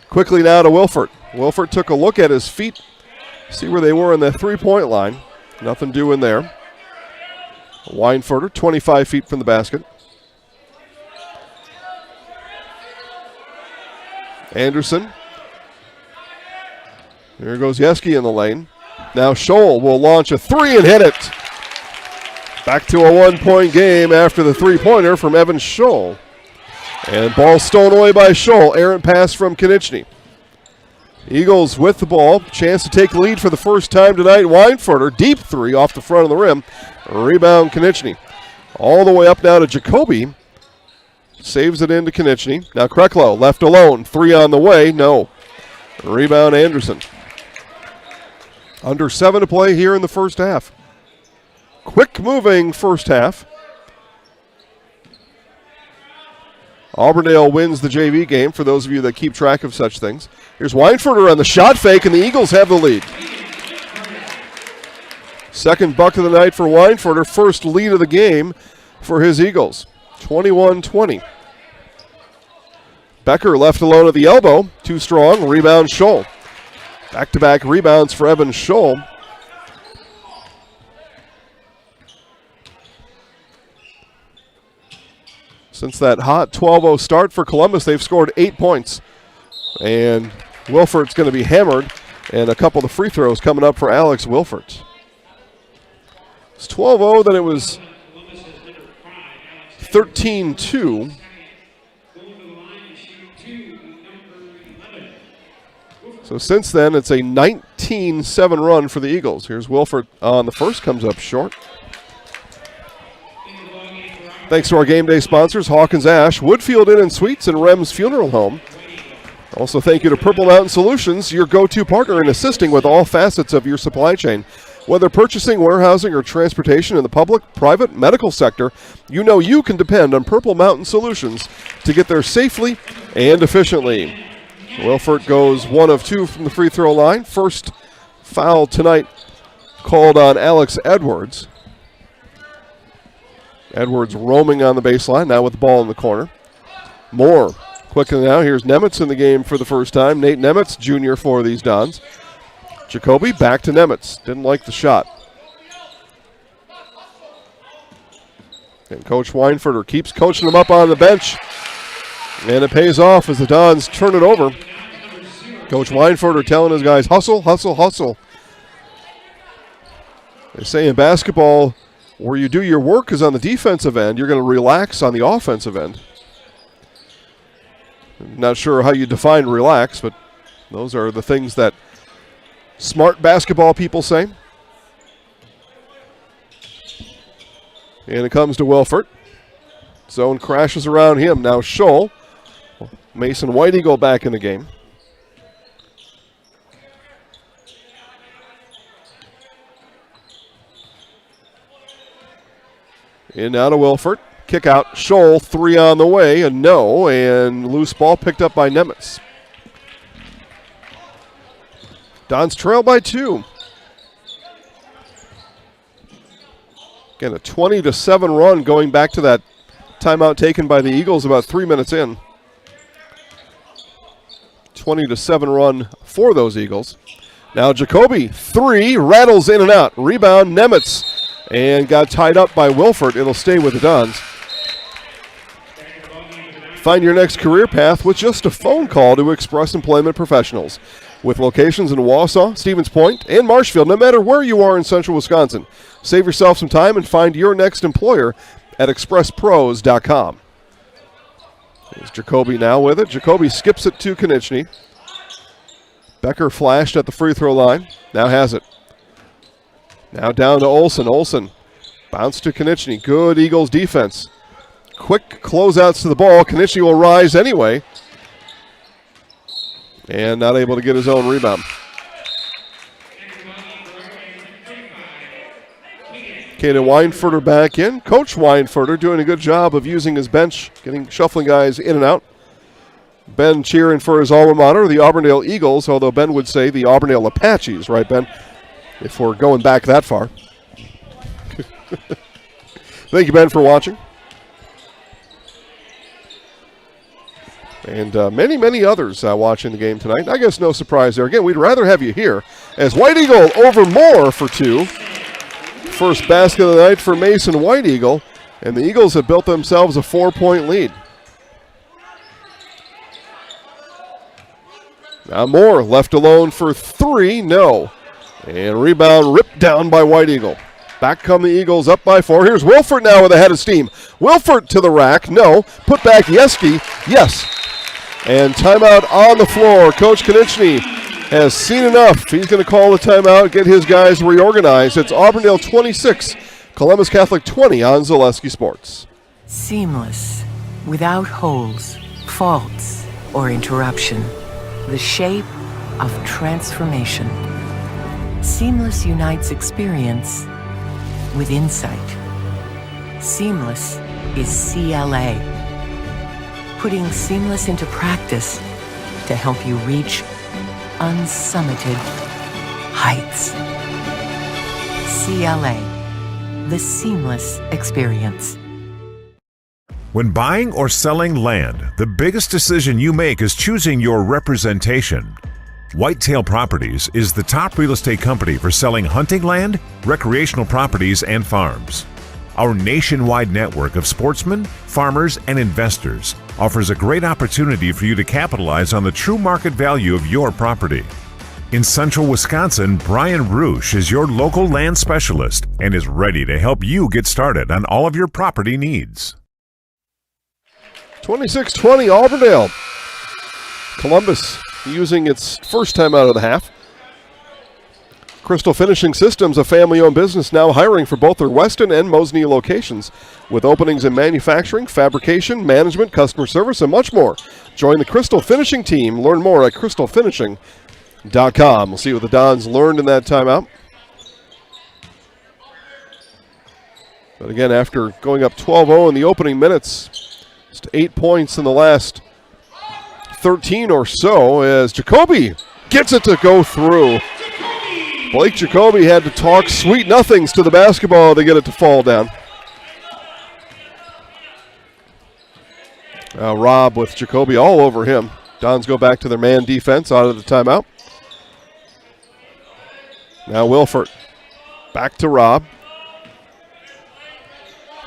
Quickly now to Wilford. Wilford took a look at his feet, see where they were in the three-point line. Nothing doing there. Weinfurter, 25 feet from the basket. Anderson. There goes Yeski in the lane. Now Scholl will launch a 3 and hit it. Back to a one-point game after the three-pointer from Evan Scholl. And ball stolen away by Scholl. Errant pass from Konechny. Eagles with the ball. Chance to take the lead for the first time tonight. Weinfurter, deep 3 off the front of the rim. Rebound Konechny. All the way up now to Jacoby. Saves it into Konechny. Now Krecklau left alone. 3 on the way. No. Rebound Anderson. Under 7 to play here in the first half. Quick moving first half. Auburndale wins the JV game, for those of you that keep track of such things. Here's Weinfurter on the shot fake, and the Eagles have the lead. Second buck of the night for Weinfurter. First lead of the game for his Eagles. 21-20. Becker left alone at the elbow. Too strong. Rebound Scholl. Back-to-back rebounds for Evan Scholl. Since that hot 12-0 start for Columbus, they've scored 8 points. And Wilfort's going to be hammered. And a couple of free throws coming up for Alex Wilfort. It's 12-0, then it was 13-2. So since then, it's a 19-7 run for the Eagles. Here's Wilfort on the first, comes up short. Thanks to our game day sponsors, Hawkins Ash, Woodfield Inn and Suites, and Rem's Funeral Home. Also, thank you to Purple Mountain Solutions, your go-to partner in assisting with all facets of your supply chain. Whether purchasing, warehousing, or transportation in the public, private, medical sector, you know you can depend on Purple Mountain Solutions to get there safely and efficiently. Wilfort goes 1 of 2 from the free throw line. First foul tonight called on Alex Edwards. Edwards roaming on the baseline, now with the ball in the corner. Moore quickly now. Here's Nemitz in the game for the first time. Nate Nemitz, junior for these Dons. Jacoby back to Nemitz. Didn't like the shot. And Coach Weinfurter keeps coaching him up on the bench. And it pays off as the Dons turn it over. Coach Weinfurter telling his guys, hustle, hustle, hustle. They say in basketball, where you do your work is on the defensive end, you're going to relax on the offensive end. Not sure how you define relax, but those are the things that smart basketball people say. And it comes to Wilfort. Zone crashes around him. Now Scholl. Mason White Eagle back in the game. In now to Wilfort. Kick out. Scholl, 3 on the way. A no. And loose ball picked up by Nemitz. Dons trail by 2. Again, a 20-7 run going back to that timeout taken by the Eagles about 3 minutes in. 20-7 run for those Eagles. Now Jacoby, 3, rattles in and out. Rebound, Nemitz. And got tied up by Wilfort. It'll stay with the Dons. Find your next career path with just a phone call to Express Employment Professionals. With locations in Wausau, Stevens Point, and Marshfield, no matter where you are in central Wisconsin. Save yourself some time and find your next employer at expresspros.com. There's Jacoby now with it. Jacoby skips it to Konechny. Becker flashed at the free throw line. Now has it. Now down to Olsen. Olsen bounce to Konechny. Good Eagles defense. Quick closeouts to the ball. Konechny will rise anyway. And not able to get his own rebound. Caden Weinfurter back in. Coach Weinfurter doing a good job of using his bench, shuffling guys in and out. Ben cheering for his alma mater, the Auburndale Eagles, although Ben would say the Auburndale Apaches, right, Ben? If we're going back that far. Thank you, Ben, for watching. And many, many others watching the game tonight. I guess no surprise there. Again, we'd rather have you here as White Eagle over Moore for 2. First basket of the night for Mason White Eagle. And the Eagles have built themselves a 4-point lead. Now Moore left alone for 3. No. And rebound ripped down by White Eagle. Back come the Eagles up by 4. Here's Wilfort now with a head of steam. Wilfort to the rack. No. Put back Yeski. Yes. And timeout on the floor. Coach Konechny has seen enough. He's going to call the timeout, get his guys reorganized. It's Auburndale 26, Columbus Catholic 20 on Zaleski Sports. Seamless, without holes, faults, or interruption. The shape of transformation. Seamless unites experience with insight. Seamless is CLA. Putting seamless into practice to help you reach unsummited heights. CLA, the seamless experience. When buying or selling land, the biggest decision you make is choosing your representation. Whitetail Properties is the top real estate company for selling hunting land, recreational properties, and farms. Our nationwide network of sportsmen, farmers, and investors offers a great opportunity for you to capitalize on the true market value of your property. In central Wisconsin, Brian Roosh is your local land specialist and is ready to help you get started on all of your property needs. 26-20 Auburndale. Columbus using its first time out of the half. Crystal Finishing Systems, a family-owned business, now hiring for both their Weston and Mosney locations, with openings in manufacturing, fabrication, management, customer service, and much more. Join the Crystal Finishing team. Learn more at crystalfinishing.com. We'll see what the Dons learned in that timeout. But again, after going up 12-0 in the opening minutes, just 8 points in the last 13 or so, as Jacoby gets it to go through. Blake Jacoby had to talk sweet nothings to the basketball to get it to fall down. Rob with Jacoby all over him. Dons go back to their man defense out of the timeout. Now Wilford back to Rob.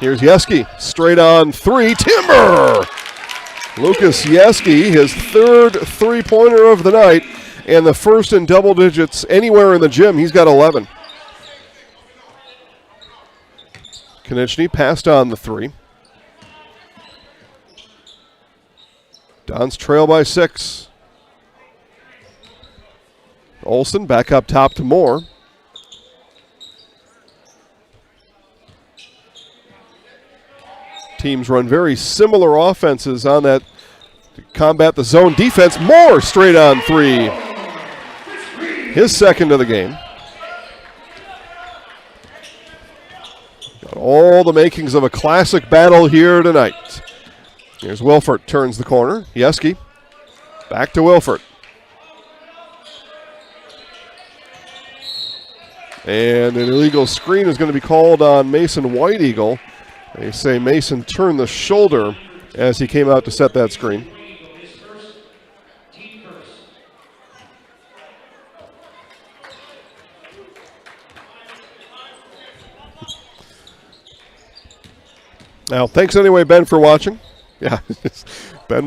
Here's Yeski, straight on three, Timber! Lucas Yeski, his third three-pointer of the night, and the first in double digits anywhere in the gym. He's got 11. Konechny passed on the three. Dons trail by 6. Olsen back up top to Moore. Teams run very similar offenses on that to combat the zone defense. Moore straight on three. His second of the game. Got all the makings of a classic battle here tonight. Here's Wilford, turns the corner. Yeski, back to Wilford. And an illegal screen is going to be called on Mason White Eagle. They say Mason turned the shoulder as he came out to set that screen. Now, thanks anyway, Ben, for watching. Yeah, Ben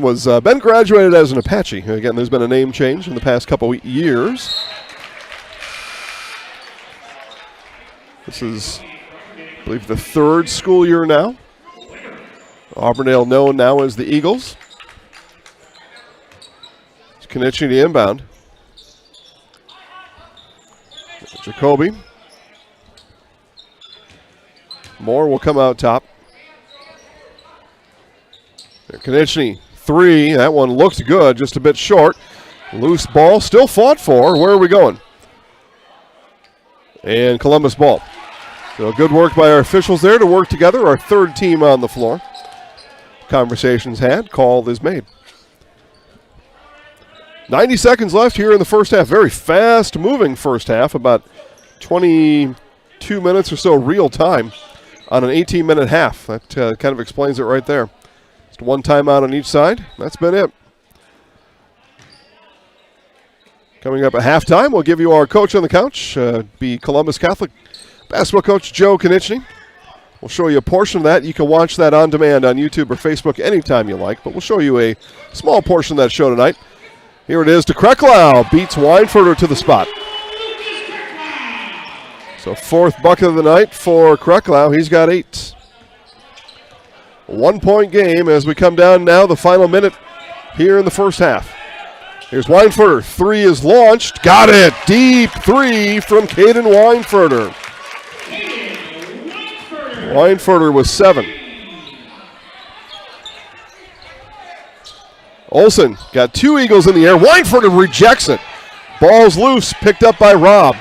graduated as an Apache. Again, there's been a name change in the past couple years. This is, I believe, the third school year now. Auburndale known now as the Eagles. It's Konechny to inbound. Jacoby. Moore will come out top. Konechny, three. That one looked good, just a bit short. Loose ball, still fought for. Where are we going? And Columbus ball. So good work by our officials there to work together. Our third team on the floor. Conversations had, call is made. 90 seconds left here in the first half. Very fast-moving first half, about 22 minutes or so real time on an 18-minute half. That kind of explains it right there. Just one timeout on each side. That's been it. Coming up at halftime, we'll give you our coach on the couch, be Columbus Catholic basketball coach Joe Konechny. We'll show you a portion of that. You can watch that on demand on YouTube or Facebook anytime you like, but we'll show you a small portion of that show tonight. Here it is to Krecklau, beats Weinfurter to the spot. So fourth bucket of the night for Krecklau. He's got 8. 1 point game as we come down now the final minute here in the first half. Here's Weinfurter. Three is launched. Got it. Deep three from Caden Weinfurter. Weinfurter was 7. Olsen got 2 Eagles in the air. Weinfurter rejects it. Ball's loose, picked up by Rob.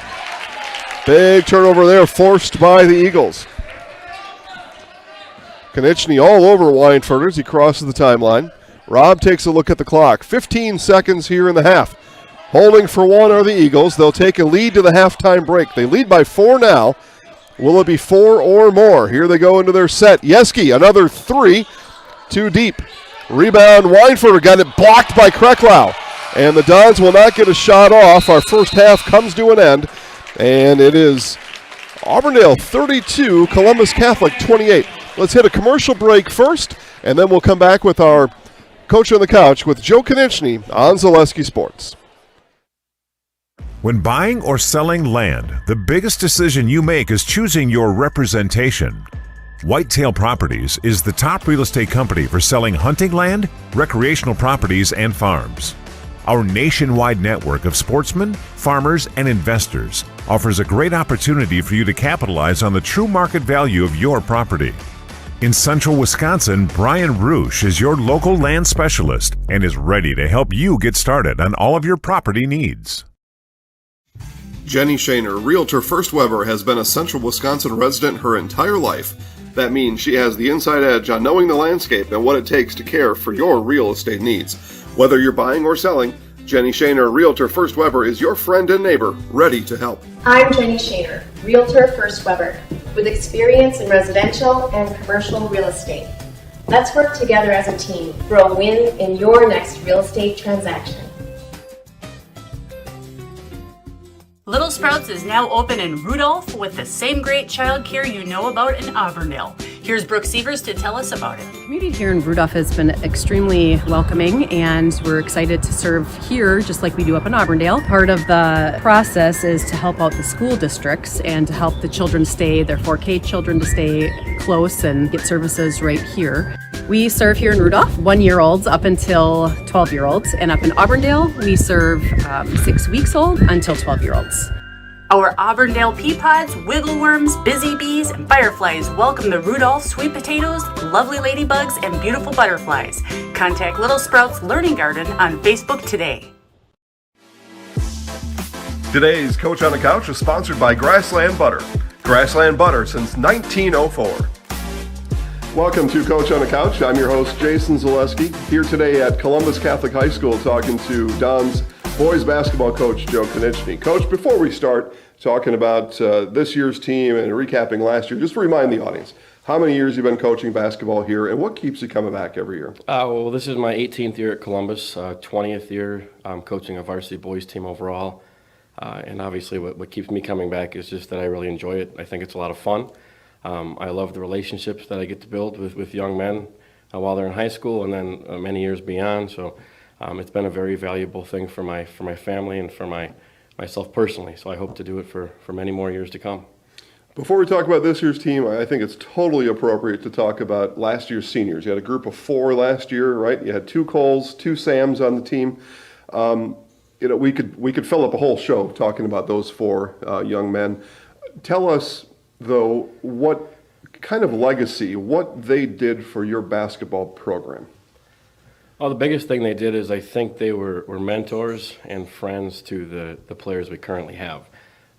Big turnover there, forced by the Eagles. Konechny all over Weinfurter as he crosses the timeline. Rob takes a look at the clock. 15 seconds here in the half. Holding for one are the Eagles. They'll take a lead to the halftime break. They lead by 4 now. Will it be 4 or more? Here they go into their set. Yeski, another 3. Too deep. Rebound, Weinfurter got it blocked by Krecklau. And the Dons will not get a shot off. Our first half comes to an end. And it is Auburndale 32, Columbus Catholic 28. Let's hit a commercial break first, and then we'll come back with our Coach on the Couch with Joe Konechny on Zaleski Sports. When buying or selling land, the biggest decision you make is choosing your representation. Whitetail Properties is the top real estate company for selling hunting land, recreational properties, and farms. Our nationwide network of sportsmen, farmers, and investors offers a great opportunity for you to capitalize on the true market value of your property. In central Wisconsin, Brian Roosh is your local land specialist and is ready to help you get started on all of your property needs. Jenny Shaner, Realtor First Weber, has been a central Wisconsin resident her entire life. That means she has the inside edge on knowing the landscape and what it takes to care for your real estate needs. Whether you're buying or selling, Jenny Shaner, Realtor First Weber, is your friend and neighbor, ready to help. I'm Jenny Shaner, Realtor First Weber, with experience in residential and commercial real estate. Let's work together as a team for a win in your next real estate transaction. Little Sprouts is now open in Rudolph with the same great childcare you know about in Auburndale. Here's Brooke Sievers to tell us about it. The community here in Rudolph has been extremely welcoming, and we're excited to serve here just like we do up in Auburndale. Part of the process is to help out the school districts and to help the children stay, their 4K children to stay close and get services right here. We serve here in Rudolph 1-year-olds up until 12-year-olds, and up in Auburndale we serve 6 weeks old until 12-year-olds. Our Auburndale pea pods, wiggle worms, busy bees, and fireflies welcome the Rudolph sweet potatoes, lovely ladybugs, and beautiful butterflies. Contact Little Sprouts Learning Garden on Facebook today. Today's Coach on the Couch is sponsored by Grassland Butter. Grassland Butter since 1904. Welcome to Coach on the Couch. I'm your host, Jason Zaleski, here today at Columbus Catholic High School talking to Don's boys basketball coach, Joe Konechny. Coach, before we start talking about this year's team and recapping last year, just remind the audience, how many years you've been coaching basketball here and what keeps you coming back every year? Well, this is my 18th year at Columbus, 20th year coaching a varsity boys team overall. And obviously what keeps me coming back is just that I really enjoy it. I think it's a lot of fun. I love the relationships that I get to build with young men while they're in high school and then many years beyond. So it's been a very valuable thing for my family and for myself personally. So I hope to do it for many more years to come. Before we talk about this year's team, I think it's totally appropriate to talk about last year's seniors. You had a group of 4 last year, right? You had 2 Coles, 2 Sams on the team. We could fill up a whole show talking about those 4 young men. Tell us, though, what kind of legacy, what they did for your basketball program. Well, the biggest thing they did is I think they were mentors and friends to the players we currently have.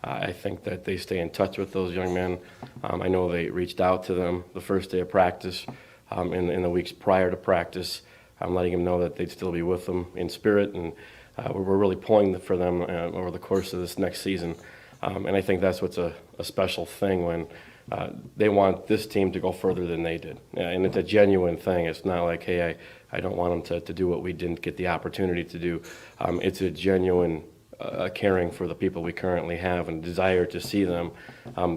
I think that they stay in touch with those young men. I know they reached out to them the first day of practice, in the weeks prior to practice, letting them know that they'd still be with them in spirit, and we're really pulling for them over the course of this next season. And I think that's what's a special thing when they want this team to go further than they did. And it's a genuine thing. It's not like, hey, I don't want them to do what we didn't get the opportunity to do. It's a genuine caring for the people we currently have and desire to see them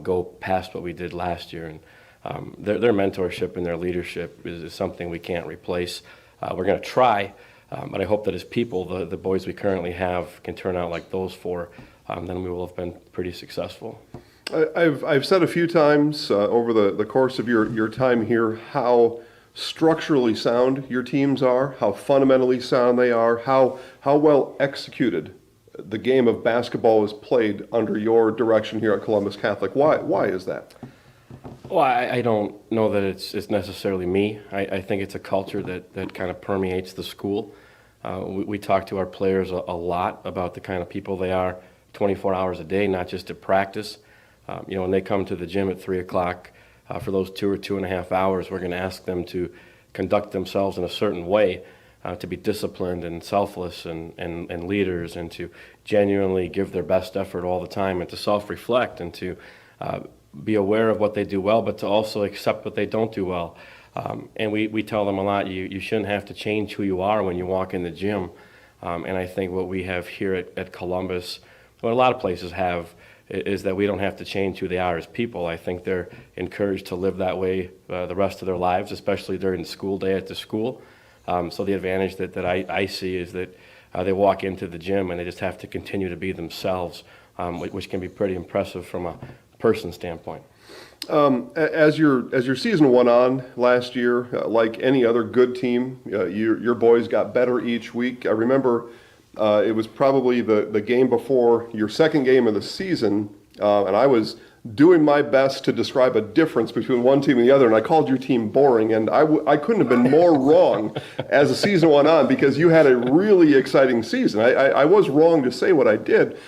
go past what we did last year. And their mentorship and their leadership is something we can't replace. We're going to try, but I hope that as people, the boys we currently have can turn out like those 4. Then we will have been pretty successful. I've said a few times over the course of your time here how structurally sound your teams are, how fundamentally sound they are, how well executed the game of basketball is played under your direction here at Columbus Catholic. Why is that? Well, I don't know that it's necessarily me. I think it's a culture that kind of permeates the school. We talk to our players a lot about the kind of people they are 24 hours a day, not just at practice. When they come to the gym at 3 o'clock for those 2 or 2.5 hours, we're going to ask them to conduct themselves in a certain way, to be disciplined and selfless and leaders, and to genuinely give their best effort all the time, and to self-reflect, and to be aware of what they do well, but to also accept what they don't do well. And we tell them a lot, you shouldn't have to change who you are when you walk in the gym. And I think what we have here at Columbus, what a lot of places have, is that we don't have to change who they are as people. I think they're encouraged to live that way the rest of their lives, especially during the school day at the school. So the advantage that I see is that they walk into the gym and they just have to continue to be themselves, which can be pretty impressive from a person standpoint. As your season went on last year, like any other good team, your boys got better each week. I remember it was probably the game before your second game of the season, and I was doing my best to describe a difference between one team and the other, and I called your team boring, and I couldn't have been more wrong as the season went on, because you had a really exciting season. I was wrong to say what I did,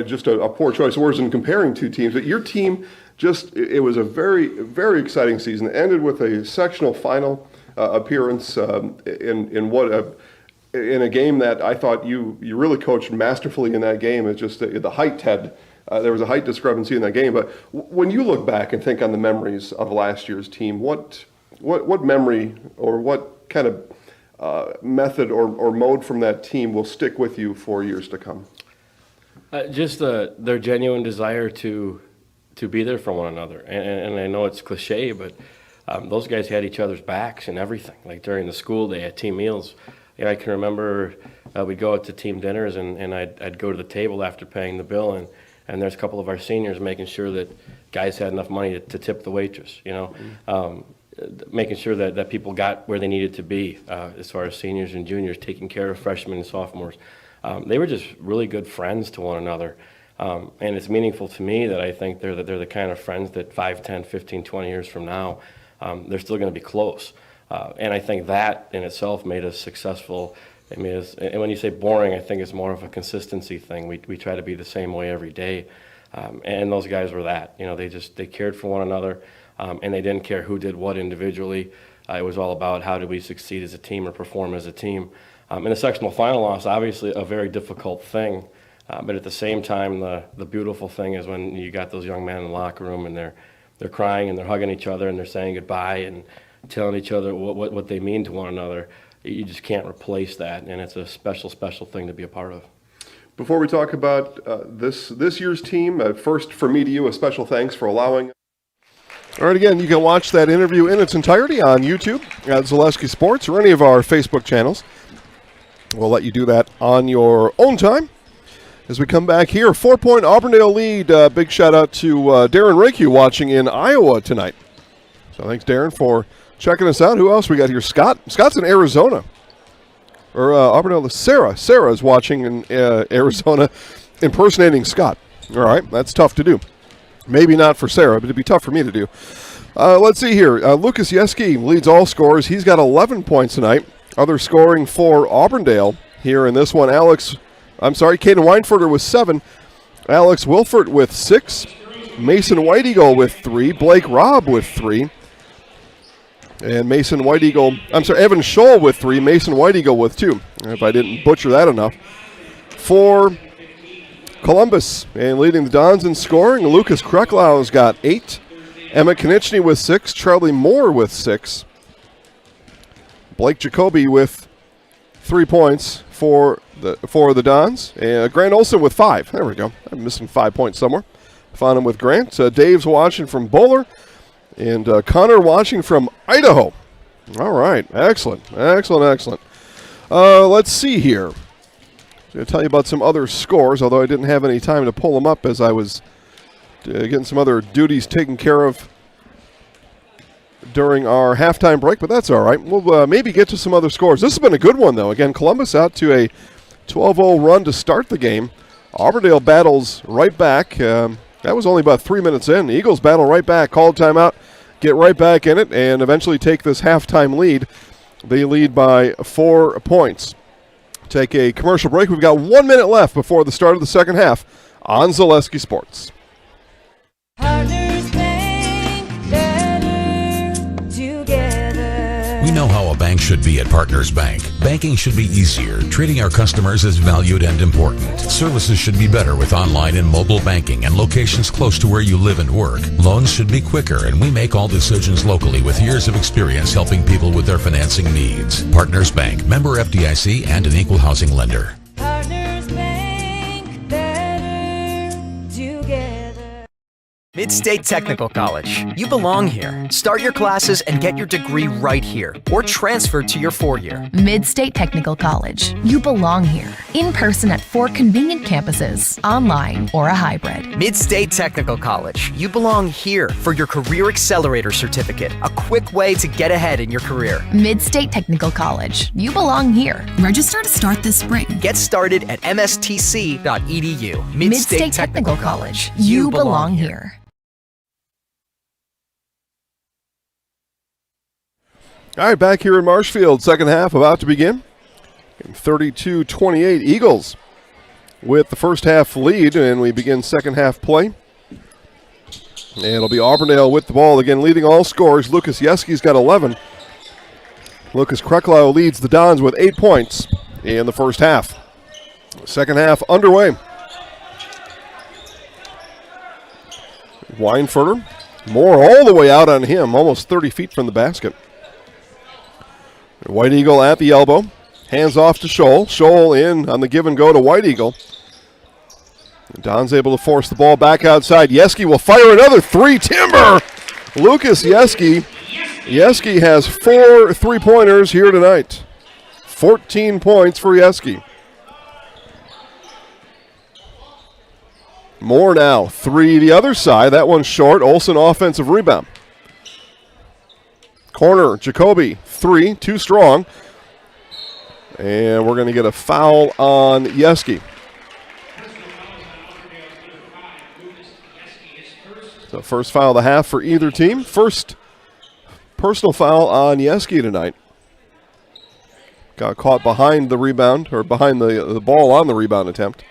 just a poor choice of words in comparing two teams, but your team it was a very, very exciting season. It ended with a sectional final appearance in a game that I thought you really coached masterfully in that game. It's just the height there was a height discrepancy in that game. But when you look back and think on the memories of last year's team, what memory or what kind of method or mode from that team will stick with you for years to come? Just their genuine desire to be there for one another. And I know it's cliche, but those guys had each other's backs and everything. Like during the school day at team meals, I can remember we'd go out to team dinners and I'd go to the table after paying the bill, and there's a couple of our seniors making sure that guys had enough money to tip the waitress, making sure that people got where they needed to be as far as seniors and juniors, taking care of freshmen and sophomores. They were just really good friends to one another. And it's meaningful to me that I think they're the kind of friends that 5, 10, 15, 20 years from now, they're still going to be close. And I think that in itself made us successful. And when you say boring, I think it's more of a consistency thing. We try to be the same way every day. And those guys were that. They cared for one another, and they didn't care who did what individually. It was all about how do we succeed as a team or perform as a team. In the sectional final loss, obviously a very difficult thing. But at the same time, the beautiful thing is when you got those young men in the locker room and they're crying and they're hugging each other and they're saying goodbye and telling each other what they mean to one another. You just can't replace that, and it's a special, special thing to be a part of. Before we talk about this year's team, first from me to you, a special thanks for allowing. All right, again, you can watch that interview in its entirety on YouTube at Zaleski Sports or any of our Facebook channels. We'll let you do that on your own time. As we come back here, 4-point Auburndale lead. Big shout out to Darren Rakey watching in Iowa tonight. So thanks, Darren, for checking us out. Who else we got here? Scott's in Arizona. Or Auburndale, Sarah. Sarah is watching in Arizona, impersonating Scott. All right, that's tough to do. Maybe not for Sarah, but it'd be tough for me to do. Let's see here. Lucas Yeski leads all scorers. He's got 11 points tonight. Other scoring for Auburndale here in this one. Caden Weinfurter with 7. Alex Wilford with 6. Mason White Eagle with 3. Blake Robb with 3. And Evan Scholl with 3. Mason White Eagle with 2. If I didn't butcher that enough. For Columbus, and leading the Dons in scoring, Lucas Kreklau's got 8. Emmett Konieczny with 6. Charlie Moore with 6. Blake Jacoby with 3 points for the Dons. And Grant Olson with 5. There we go. I'm missing 5 points somewhere. Found him with Grant. Dave's watching from Bowler. And Connor watching from Idaho. All right. Excellent. Let's see here. I'm going to tell you about some other scores, although I didn't have any time to pull them up as I was getting some other duties taken care of during our halftime break, but that's all right. We'll maybe get to some other scores. This has been a good one, though. Again, Columbus out to a 12-0 run to start the game. Auburndale battles right back. That was only about 3 minutes in. The Eagles battle right back, call timeout, get right back in it, and eventually take this halftime lead. They lead by 4 points. Take a commercial break. We've got 1 minute left before the start of the second half on Zaleski Sports. We know how a bank should be at Partners Bank. Banking should be easier. Treating our customers as valued and important. Services should be better with online and mobile banking and locations close to where you live and work. Loans should be quicker, and we make all decisions locally with years of experience helping people with their financing needs. Partners Bank, member FDIC, and an equal housing lender. Partners Bank, better together. Mid-State Technical College. You belong here. Start your classes and get your degree right here, or transfer to your 4-year. Mid-State Technical College. You belong here. In person at 4 convenient campuses, online or a hybrid. Mid-State Technical College. You belong here for your Career Accelerator Certificate, a quick way to get ahead in your career. Mid-State Technical College. You belong here. Register to start this spring. Get started at mstc.edu. Mid-State Technical College. You belong here. All right, back here in Marshfield, second half about to begin. 32-28 Eagles with the first half lead, and we begin second half play. And it'll be Auburndale with the ball again, leading all scorers. Lucas Yeski's got 11. Lucas Kreklau leads the Dons with 8 points in the first half. Second half underway. Weinfurter, Moore all the way out on him, almost 30 feet from the basket. White Eagle at the elbow. Hands off to Scholl. Scholl in on the give and go to White Eagle. And Don's able to force the ball back outside. Yeski will fire another three. Timber! Lucas Yeski. Yeski has 4 3-pointers here tonight. 14 points for Yeski. Moore now. 3 the other side. That one's short. Olsen offensive rebound. Corner, Jacoby, 3, too strong. And we're going to get a foul on Yeski. So first foul of the half for either team. First personal foul on Yeski tonight. Got caught behind the rebound, or behind the ball on the rebound attempt.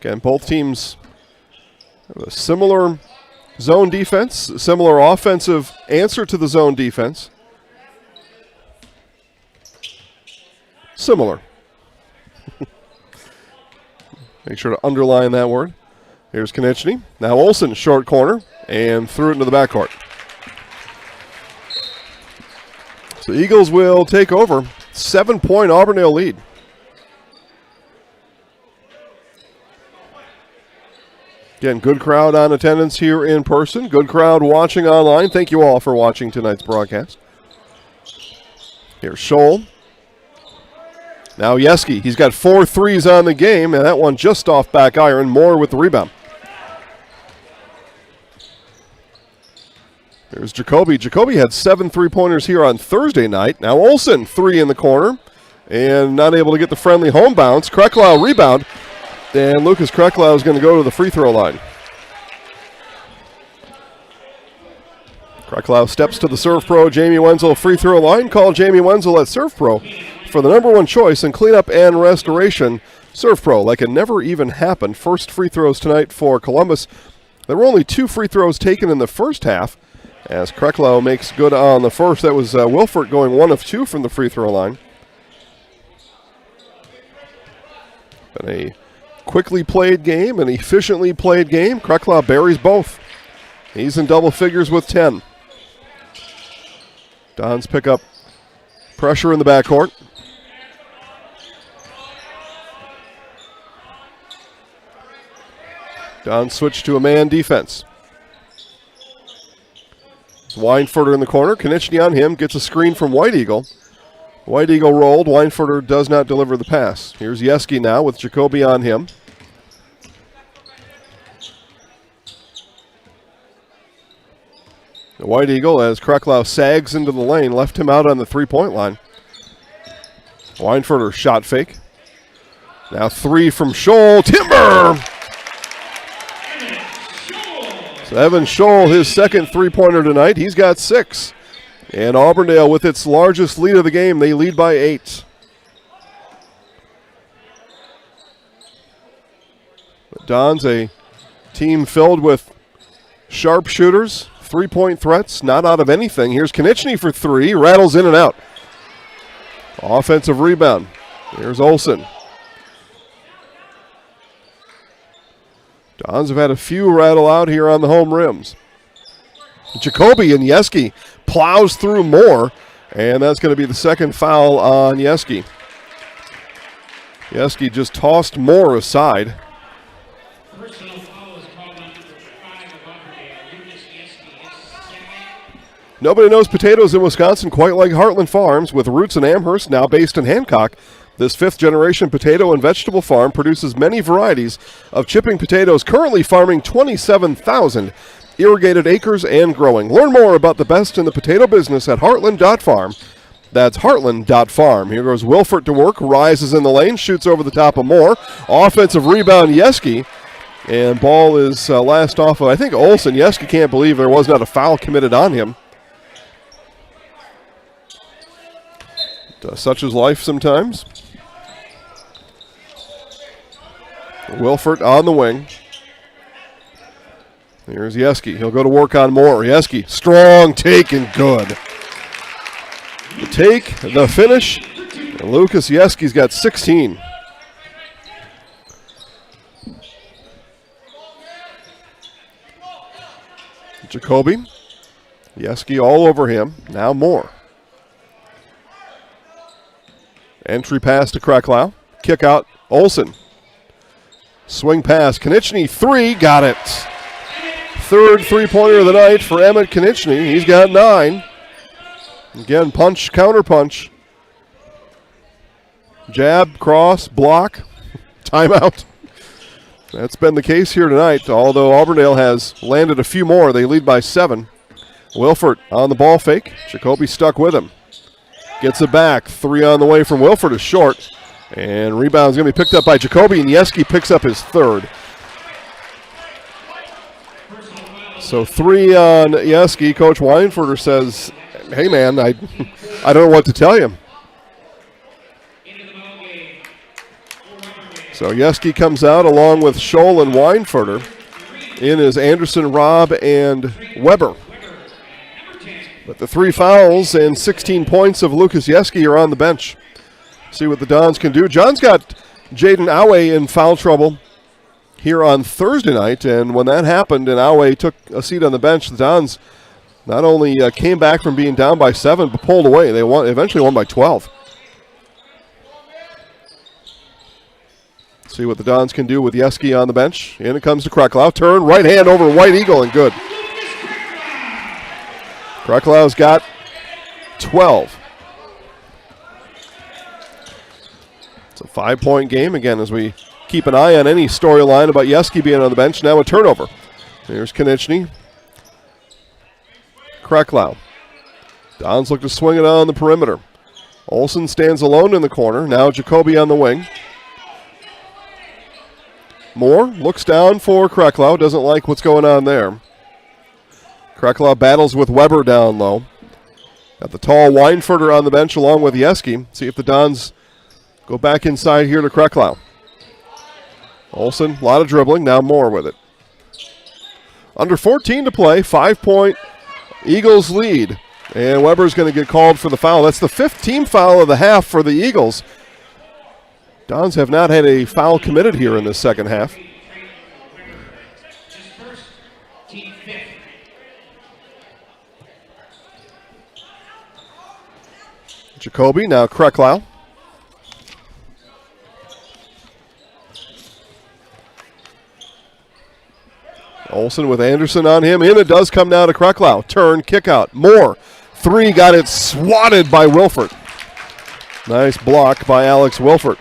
Again, both teams have a similar zone defense, similar offensive answer to the zone defense. Similar. Make sure to underline that word. Here's Konechny. Now Olsen, short corner, and threw it into the backcourt. So Eagles will take over. 7-point Auburndale lead. Again, good crowd on attendance here in person. Good crowd watching online. Thank you all for watching tonight's broadcast. Here's Scholl. Now Yeski. He's got 4 threes on the game, and that one just off back iron. Moore with the rebound. There's Jacoby. Jacoby had 7 3-pointers here on Thursday night. Now Olsen, 3 in the corner, and not able to get the friendly home bounce. Kreklau rebound. And Lucas Kreklau is going to go to the free throw line. Kreklau steps to the Serve Pro Jamie Wenzel free throw line. Call Jamie Wenzel at Serve Pro for the #1 choice in cleanup and restoration. Serve Pro, like it never even happened. First free throws tonight for Columbus. There were only 2 free throws taken in the first half, as Kreklau makes good on the first. That was Wilfert going 1 of 2 from the free throw line. Been a quickly played game, an efficiently played game. Kreklau buries both. He's in double figures with 10. Dons pick up pressure in the backcourt. Dons switch to a man defense. Weinfurter in the corner. Konechny on him. Gets a screen from White Eagle. White Eagle rolled. Weinfurter does not deliver the pass. Here's Yeski now with Jacoby on him. The White Eagle, as Kreklau sags into the lane, left him out on the three-point line. Weinfurter shot fake. Now 3 from Scholl. Timber! So Evan Scholl, his second three-pointer tonight. He's got 6. And Auburndale, with its largest lead of the game, they lead by 8. But Don's a team filled with sharpshooters, 3-point threats, not out of anything. Here's Konechny for three, rattles in and out. Offensive rebound. Here's Olsen. Dons have had a few rattle out here on the home rims. Jacoby and Yeski plows through Moore, and that's going to be the second foul on Yeski. Yeski just tossed Moore aside. Nobody knows potatoes in Wisconsin quite like Heartland Farms. With roots in Amherst, now based in Hancock, this fifth-generation potato and vegetable farm produces many varieties of chipping potatoes, currently farming 27,000 irrigated acres and growing. Learn more about the best in the potato business at heartland.farm. That's heartland.farm. Here goes Wilfert to work, rises in the lane, shoots over the top of Moore. Offensive rebound, Yeski. And ball is last off of, I think, Olsen. Yeski can't believe there was not a foul committed on him. Such is life sometimes. Wilfert on the wing. Here's Yeski. He'll go to work on Moore. Yeski, strong take and good. The take, the finish, and Lucas Yeski's got 16. Jacoby. Yeski all over him. Now Moore. Entry pass to Kreklau. Kick out, Olsen. Swing pass, Konechny, three, got it. Third three-pointer of the night for Emmett Konechny. He's got 9. Again, punch, counter punch. Jab, cross, block, timeout. That's been the case here tonight, although Auburndale has landed a few more. They lead by 7. Wilfert on the ball fake. Jacoby stuck with him. Gets it back. 3 on the way from Wilfert is short. And rebound's going to be picked up by Jacoby, and Yeski picks up his third. So 3 on Yeski. Coach Weinfurter says, hey, man, I don't know what to tell you. So Yeski comes out along with Scholl and Weinfurter. In is Anderson, Robb, and Weber. But the 3 fouls and 16 points of Lucas Yeski are on the bench. See what the Dons can do. John's got Jaden Awe in foul trouble here on Thursday night, and when that happened and Awe took a seat on the bench, the Dons not only came back from being down by 7, but pulled away. They eventually won by 12. See what the Dons can do with Yeski on the bench. In it comes to Kreklau. Turn, right hand over White Eagle, and good. Kreklau's got 12. It's a 5-point game, again, as we keep an eye on any storyline about Yeski being on the bench. Now a turnover. Here's Konechny. Kreklau. Dons look to swing it on the perimeter. Olsen stands alone in the corner. Now Jacoby on the wing. Moore looks down for Kreklau. Doesn't like what's going on there. Kreklau battles with Weber down low. Got the tall Weinfurter on the bench along with Yeski. See if the Dons go back inside here to Kreklau. Olsen, a lot of dribbling. Now Moore with it. Under 14 to play. 5-point Eagles lead. And Weber's going to get called for the foul. That's the 5th team foul of the half for the Eagles. Dons have not had a foul committed here in this second half. Jacoby, now Kreklau. Olsen with Anderson on him. In it does come now to Kreklau. Turn, kick out. Moore. 3, got it swatted by Wilfert. Nice block by Alex Wilfert.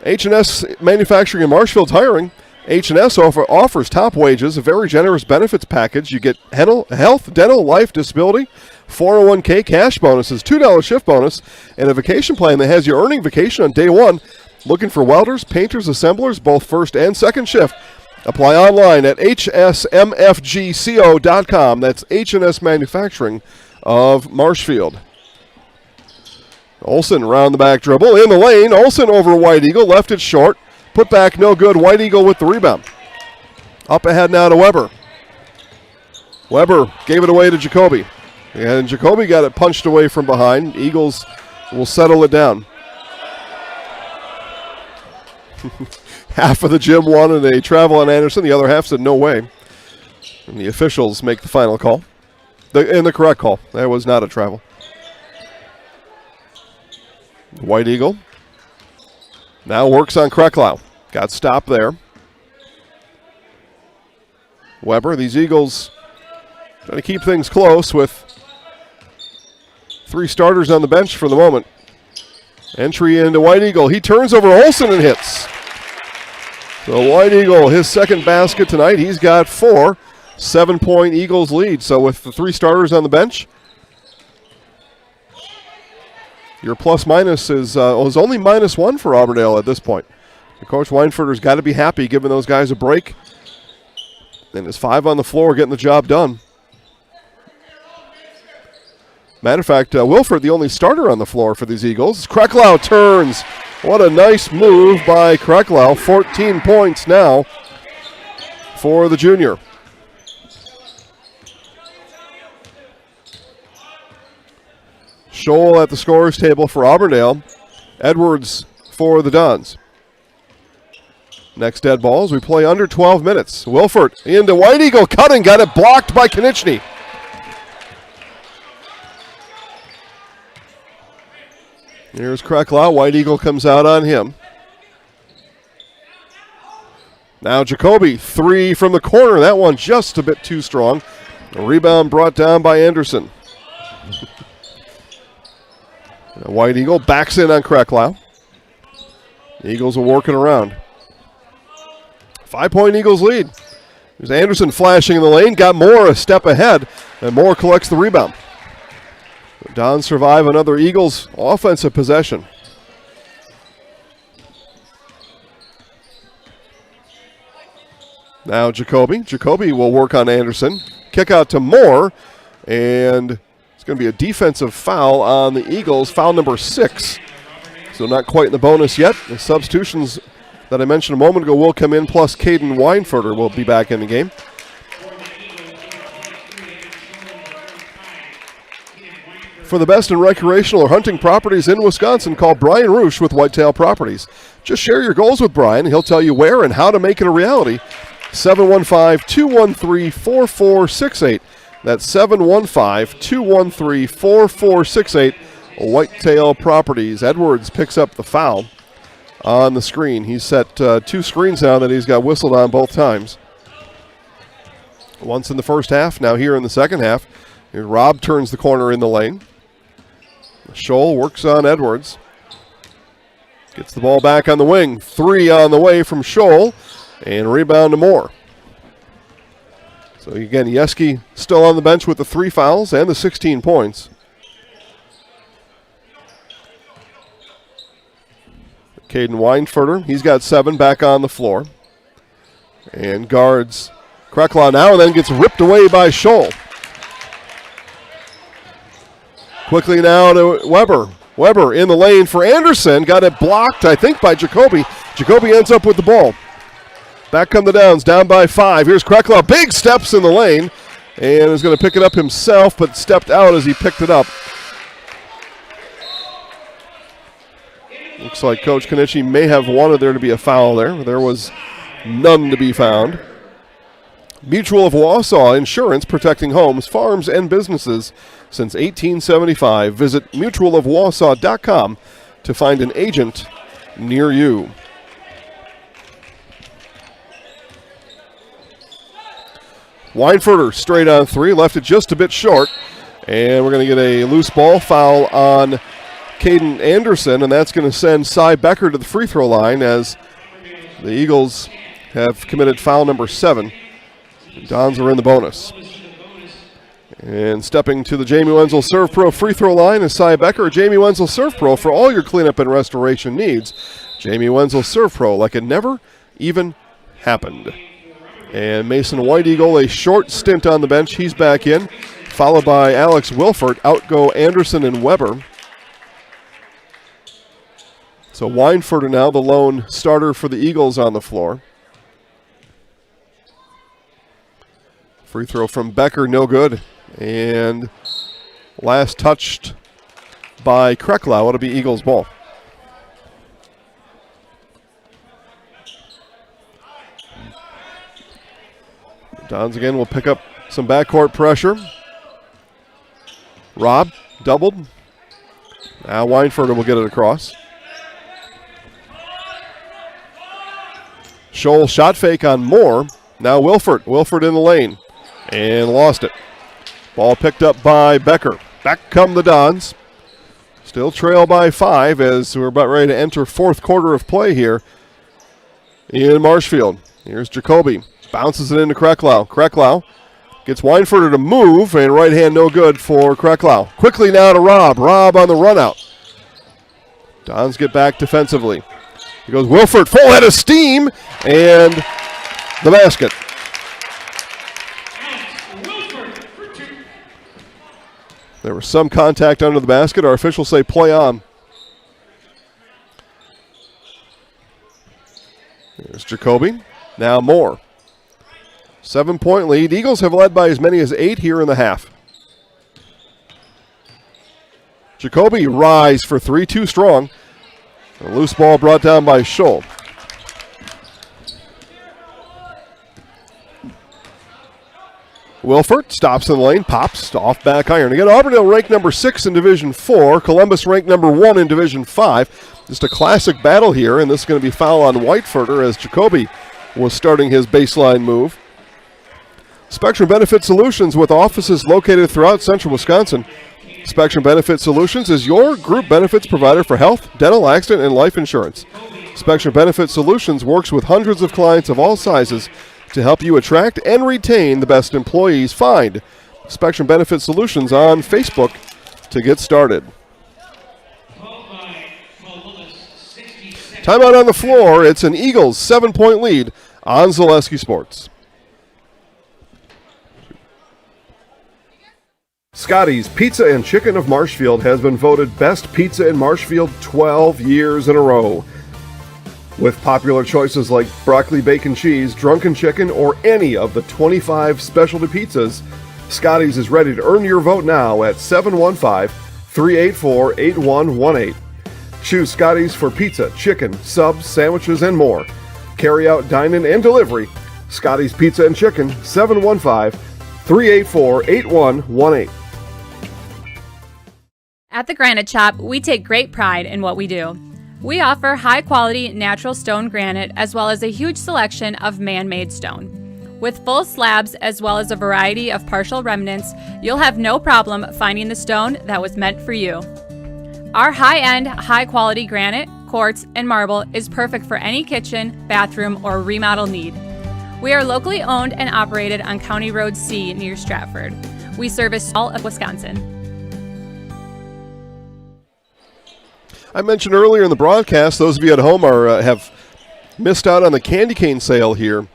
H&S Manufacturing in Marshfield's hiring. H&S offers top wages, a very generous benefits package. You get health, dental, life, disability, 401k cash bonuses, $2 shift bonus, and a vacation plan that has you earning vacation on day 1. Looking for welders, painters, assemblers, both first and second shift. Apply online at hsmfgco.com. That's H&S Manufacturing of Marshfield. Olsen around the back dribble. In the lane, Olsen over White Eagle. Left it short. Put back no good. White Eagle with the rebound. Up ahead now to Weber. Weber gave it away to Jacoby. And Jacoby got it punched away from behind. Eagles will settle it down. Half of the gym wanted a travel on Anderson. The other half said no way. And the officials make the final call. The correct call. That was not a travel. White Eagle now works on Krecklau. Got stopped there. Weber, these Eagles trying to keep things close with 3 starters on the bench for the moment. Entry into White Eagle. He turns over Olsen and hits. So White Eagle, his second basket tonight. He's got 4. 7-point Eagles lead. So with the 3 starters on the bench, your plus-minus is only -1 for Auburndale at this point. Coach Weinfurter's got to be happy giving those guys a break. And his 5 on the floor getting the job done. Matter of fact, Wilford, the only starter on the floor for these Eagles. Krecklau turns. What a nice move by Krecklau. 14 points now for the junior. Scholl at the scorer's table for Auburndale. Edwards for the Dons. Next dead balls, we play under 12 minutes. Wilford into White Eagle, cutting, got it blocked by Konechny. Here's Krecklau, White Eagle comes out on him. Now Jacoby, 3 from the corner, that one just a bit too strong. A rebound brought down by Anderson. White Eagle backs in on Krecklau. The Eagles are working around. 5-point Eagles lead. There's Anderson flashing in the lane, got Moore a step ahead, and Moore collects the rebound. The Dons survive another Eagles offensive possession. Now Jacoby. Jacoby will work on Anderson. Kick out to Moore, and it's going to be a defensive foul on the Eagles, foul number 6. So not quite in the bonus yet. The substitutions that I mentioned a moment ago will come in, plus Caden Weinfurter will be back in the game. For the best in recreational or hunting properties in Wisconsin, call Brian Roosh with Whitetail Properties. Just share your goals with Brian. He'll tell you where and how to make it a reality. 715-213-4468. That's 715-213-4468. Whitetail Properties. Edwards picks up the foul on the screen. He's set 2 screens now that he's got whistled on both times. Once in the first half, now here in the second half. Here Robb turns the corner in the lane. Scholl works on Edwards. Gets the ball back on the wing. 3 on the way from Scholl. And rebound to Moore. So again, Yeski still on the bench with the 3 fouls and the 16 points. Caden Weinfurter, he's got 7 back on the floor. And guards Krecklau now, and then gets ripped away by Scholl. Quickly now to Weber. Weber in the lane for Anderson. Got it blocked, I think, by Jacoby. Jacoby ends up with the ball. Back come the Downs, down by 5. Here's Krecklau. Big steps in the lane. And is going to pick it up himself, but stepped out as he picked it up. Looks like Coach Konechny may have wanted there to be a foul there. There was none to be found. Mutual of Wausau Insurance, protecting homes, farms, and businesses since 1875. Visit mutualofwausau.com to find an agent near you. Weinfurter straight on 3, left it just a bit short. And we're going to get a loose ball foul on Caden Anderson, and that's going to send Cy Becker to the free throw line as the Eagles have committed foul number 7. Dons are in the bonus. And stepping to the Jamie Wenzel Serve Pro free throw line is Cy Becker. Jamie Wenzel Serve Pro for all your cleanup and restoration needs. Jamie Wenzel Serve Pro, like it never even happened. And Mason White Eagle, a short stint on the bench. He's back in, followed by Alex Wilford. Out go Anderson and Weber. So Weinfurter now the lone starter for the Eagles on the floor. Free throw from Becker, no good. And last touched by Krecklau. It'll be Eagles ball. Dons again will pick up some backcourt pressure. Robb doubled. Now Weinfurter will get it across. Scholl shot fake on Moore. Now Wilford. Wilford in the lane. And lost it. Ball picked up by Becker. Back come the Dons. Still trail by 5 as we're about ready to enter fourth quarter of play here in Marshfield. Here's Jacoby. Bounces it into Krecklau. Krecklau gets Weinfurter to move, and right hand no good for Krecklau. Quickly now to Robb. Robb on the run out. Dons get back defensively. He goes Wilford, full head of steam, and the basket. There was some contact under the basket. Our officials say play on. There's Jacoby. Now Moore. 7-point lead. Eagles have led by as many as 8 here in the half. Jacoby rise for 3, too strong. A loose ball brought down by Scholl. Wilford stops in the lane, pops off back iron. Again, Auburndale ranked number 6 in Division 4. Columbus ranked number 1 in Division 5. Just a classic battle here, and this is going to be foul on Whitefurter as Jacoby was starting his baseline move. Spectrum Benefit Solutions, with offices located throughout central Wisconsin. Spectrum Benefit Solutions is your group benefits provider for health, dental, accident, and life insurance. Spectrum Benefit Solutions works with hundreds of clients of all sizes to help you attract and retain the best employees. Find Spectrum Benefit Solutions on Facebook to get started. Timeout on the floor. It's an Eagles 7-point lead on Zaleski Sports. Scotty's Pizza and Chicken of Marshfield has been voted Best Pizza in Marshfield 12 years in a row. With popular choices like broccoli, bacon, cheese, drunken chicken, or any of the 25 specialty pizzas, Scotty's is ready to earn your vote now at 715-384-8118. Choose Scotty's for pizza, chicken, subs, sandwiches, and more. Carry out, dine-in, and delivery. Scotty's Pizza and Chicken, 715-384-8118. At the Granite Shop, we take great pride in what we do. We offer high-quality natural stone granite as well as a huge selection of man-made stone. With full slabs as well as a variety of partial remnants, you'll have no problem finding the stone that was meant for you. Our high-end, high-quality granite, quartz, and marble is perfect for any kitchen, bathroom, or remodel need. We are locally owned and operated on County Road C near Stratford. We service all of Wisconsin. I mentioned earlier in the broadcast, those of you at home have missed out on the candy cane sale here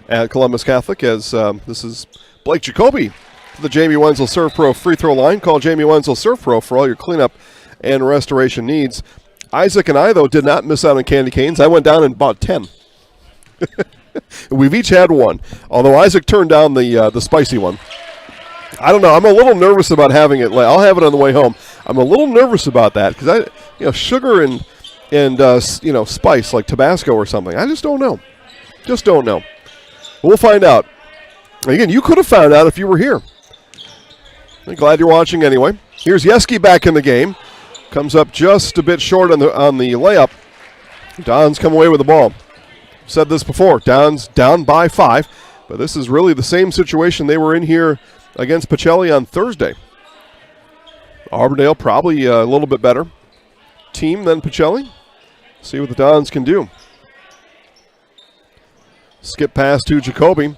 at Columbus Catholic, as this is Blake Jacoby, the Jamie Wenzel Serve Pro free throw line. Call Jamie Wenzel Serve Pro for all your cleanup and restoration needs. Isaac and I, though, did not miss out on candy canes. I went down and bought 10. We've each had one, although Isaac turned down the spicy one. I don't know. I'm a little nervous about having it. I'll have it on the way home. I'm a little nervous about that because sugar and spice like Tabasco or something. I just don't know. Just don't know. We'll find out. Again, you could have found out if you were here. I'm glad you're watching anyway. Here's Yeski back in the game. Comes up just a bit short on the layup. Dons come away with the ball. Said this before. Dons down by 5, but this is really the same situation they were in here against Pacelli on Thursday. Auburndale probably a little bit better team than Pacelli. See what the Dons can do. Skip pass to Jacoby.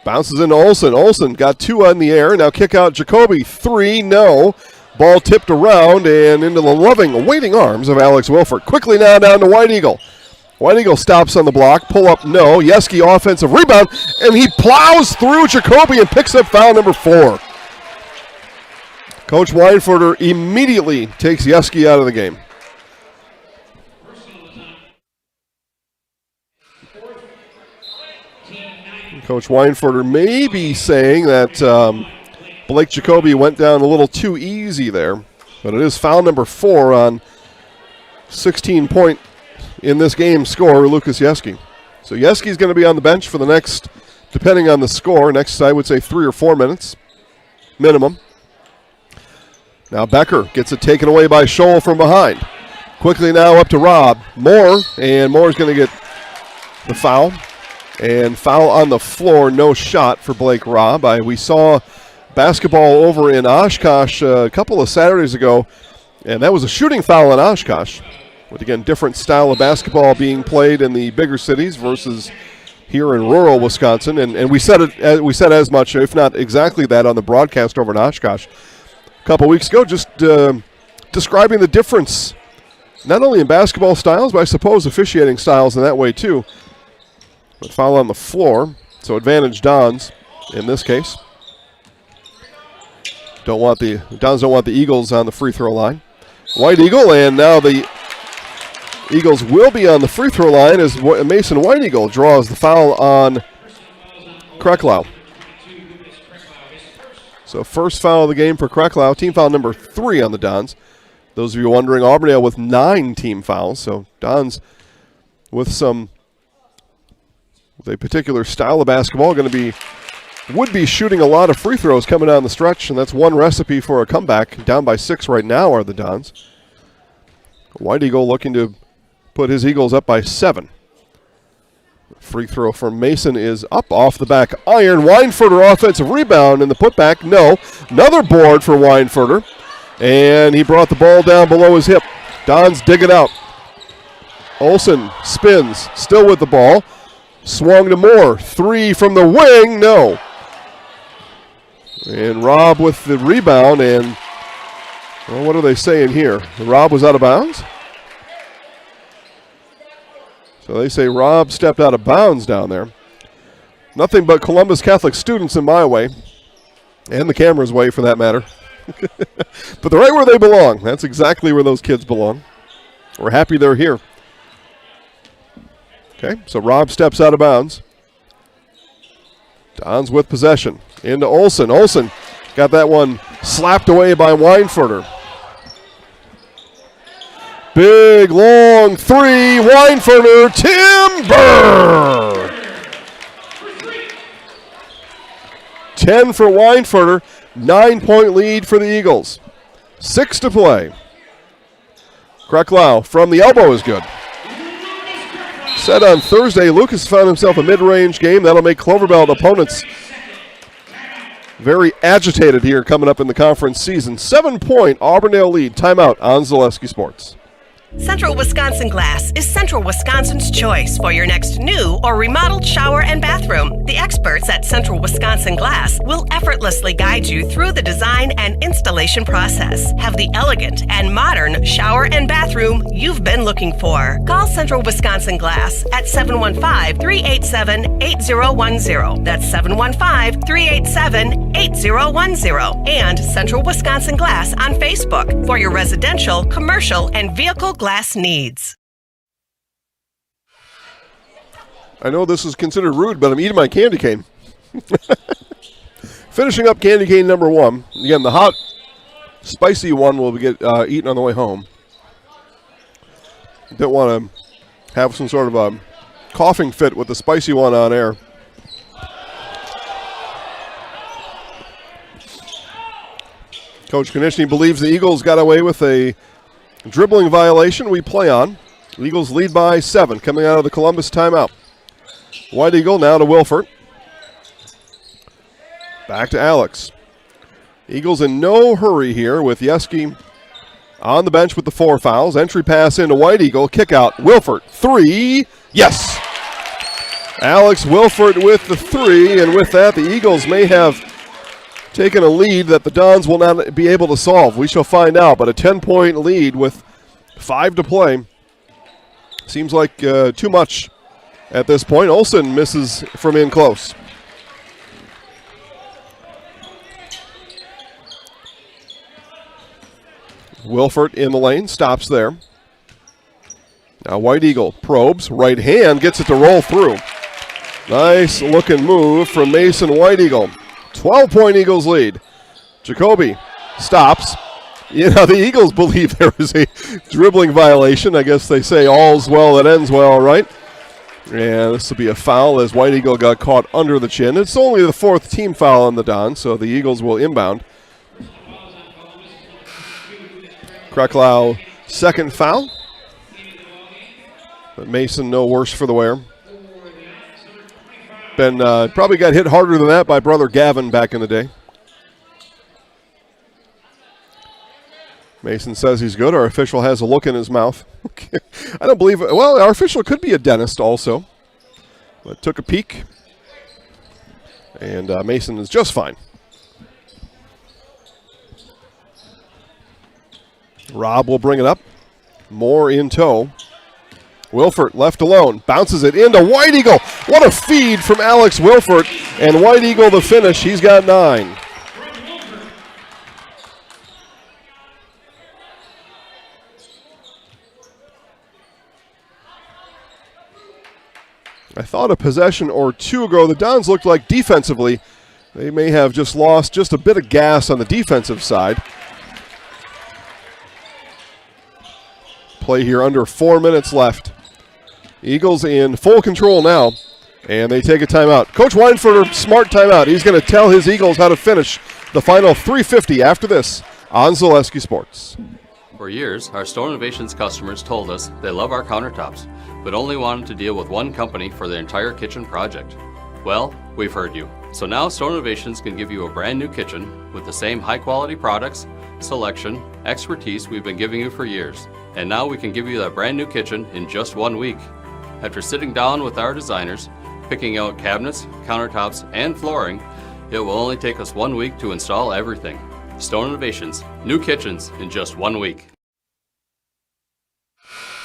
Bounces into Olsen. Olsen got 2 on the air. Now kick out Jacoby. 3, no. Ball tipped around and into the loving, waiting arms of Alex Wilford. Quickly now down to White Eagle. White Eagle stops on the block. Pull up, no. Yeski offensive rebound, and he plows through Jacoby and picks up foul number 4. Coach Weinfurter immediately takes Yeski out of the game. Coach Weinfurter may be saying that Blake Jacoby went down a little too easy there, but it is foul number 4 on 16-point in this game scorer, Lucas Yeski. So Yeski's going to be on the bench for the next, depending on the score, next I would say 3 or 4 minutes minimum. Now Becker gets it taken away by Scholl from behind. Quickly now up to Rob. Moore, and Moore's going to get the foul. And foul on the floor, no shot for Blake Robb. We saw basketball over in Oshkosh a couple of Saturdays ago, and that was a shooting foul in Oshkosh. With, again, different style of basketball being played in the bigger cities versus here in rural Wisconsin. And we said as much, if not exactly that, on the broadcast over in Oshkosh a couple weeks ago, just describing the difference, not only in basketball styles, but I suppose officiating styles in that way too. But foul on the floor, so advantage Dons in this case. Dons don't want the Eagles on the free throw line. White Eagle, and now the Eagles will be on the free throw line as Mason White Eagle draws the foul on Krecklau. So first foul of the game for Krecklau, team foul number 3 on the Dons. Those of you wondering, Auburndale with 9 team fouls, so Dons with a particular style of basketball would be shooting a lot of free throws coming down the stretch, and that's one recipe for a comeback. Down by 6 right now are the Dons. White Eagle looking to put his Eagles up by 7. Free throw from Mason is up off the back iron. Weinfurter offensive rebound in the putback. No. Another board for Weinfurter. And he brought the ball down below his hip. Dons dig it out. Olsen spins, still with the ball. Swung to Moore. 3 from the wing. No. And Robb with the rebound. And, well, what are they saying here? Robb was out of bounds? So they say Robb stepped out of bounds down there. Nothing but Columbus Catholic students in my way, and the camera's way for that matter. But they're right where they belong. That's exactly where those kids belong. We're happy they're here. Okay, so Robb steps out of bounds. Dons with possession. Into Olsen. Olsen got that one slapped away by Weinfurter. Big, long 3, Weinfurter, timber! 10 for Weinfurter, 9-point lead for the Eagles. 6 to play. Krecklau from the elbow is good. Said on Thursday, Lucas found himself a mid-range game. That'll make Cloverbelt opponents very agitated here coming up in the conference season. 7-point Auburndale lead. Timeout on Zaleski Sports. Central Wisconsin Glass is Central Wisconsin's choice for your next new or remodeled shower and bathroom. The experts at Central Wisconsin Glass will effortlessly guide you through the design and installation process. Have the elegant and modern shower and bathroom you've been looking for. Call Central Wisconsin Glass at 715-387-8010. That's 715-387-8010. And Central Wisconsin Glass on Facebook for your residential, commercial, and vehicle glass needs. I know this is considered rude, but I'm eating my candy cane. Finishing up candy cane number 1. Again, the hot, spicy one will get eaten on the way home. Don't want to have some sort of a coughing fit with the spicy one on air. Coach Konechny believes the Eagles got away with a dribbling violation. We play on. The Eagles lead by 7 coming out of the Columbus timeout. White Eagle now to Wilford. Back to Alex. Eagles in no hurry here with Yeski on the bench with the 4 fouls. Entry pass into White Eagle. Kick out. Wilford. 3. Yes. Alex Wilford with the 3. And with that, the Eagles may have taken a lead that the Dons will not be able to solve. We shall find out. But a 10-point lead with 5 to play seems like too much at this point. Olsen misses from in close. Wilford in the lane, stops there. Now White Eagle probes, right hand, gets it to roll through. Nice looking move from Mason White Eagle. 12-point Eagles lead. Jacoby stops. You know, the Eagles believe there was a dribbling violation. I guess they say all's well that ends well, right? And this will be a foul as White Eagle got caught under the chin. It's only the 4th team foul on the Dons, so the Eagles will inbound. Kreklau, 2nd foul. But Mason no worse for the wear. Probably got hit harder than that by brother Gavin back in the day. Mason says he's good. Our official has a look in his mouth. I don't believe it. Well, our official could be a dentist also. But took a peek. And Mason is just fine. Rob will bring it up. Moore in tow. Wilford left alone. Bounces it into White Eagle. What a feed from Alex Wilford. And White Eagle the finish. He's got 9. I thought a possession or two ago, the Dons looked like defensively they may have just lost just a bit of gas on the defensive side. Play here under 4 minutes left. Eagles in full control now, and they take a timeout. Coach Weinfurter, smart timeout. He's going to tell his Eagles how to finish the final 3:50 after this on Zaleski Sports. For years, our Stone Innovations customers told us they love our countertops, but only wanted to deal with one company for their entire kitchen project. Well, we've heard you. So now Stone Innovations can give you a brand new kitchen with the same high quality products, selection, expertise we've been giving you for years. And now we can give you that brand new kitchen in just 1 week. After sitting down with our designers, picking out cabinets, countertops, and flooring, it will only take us 1 week to install everything. Stone Innovations, new kitchens in just 1 week.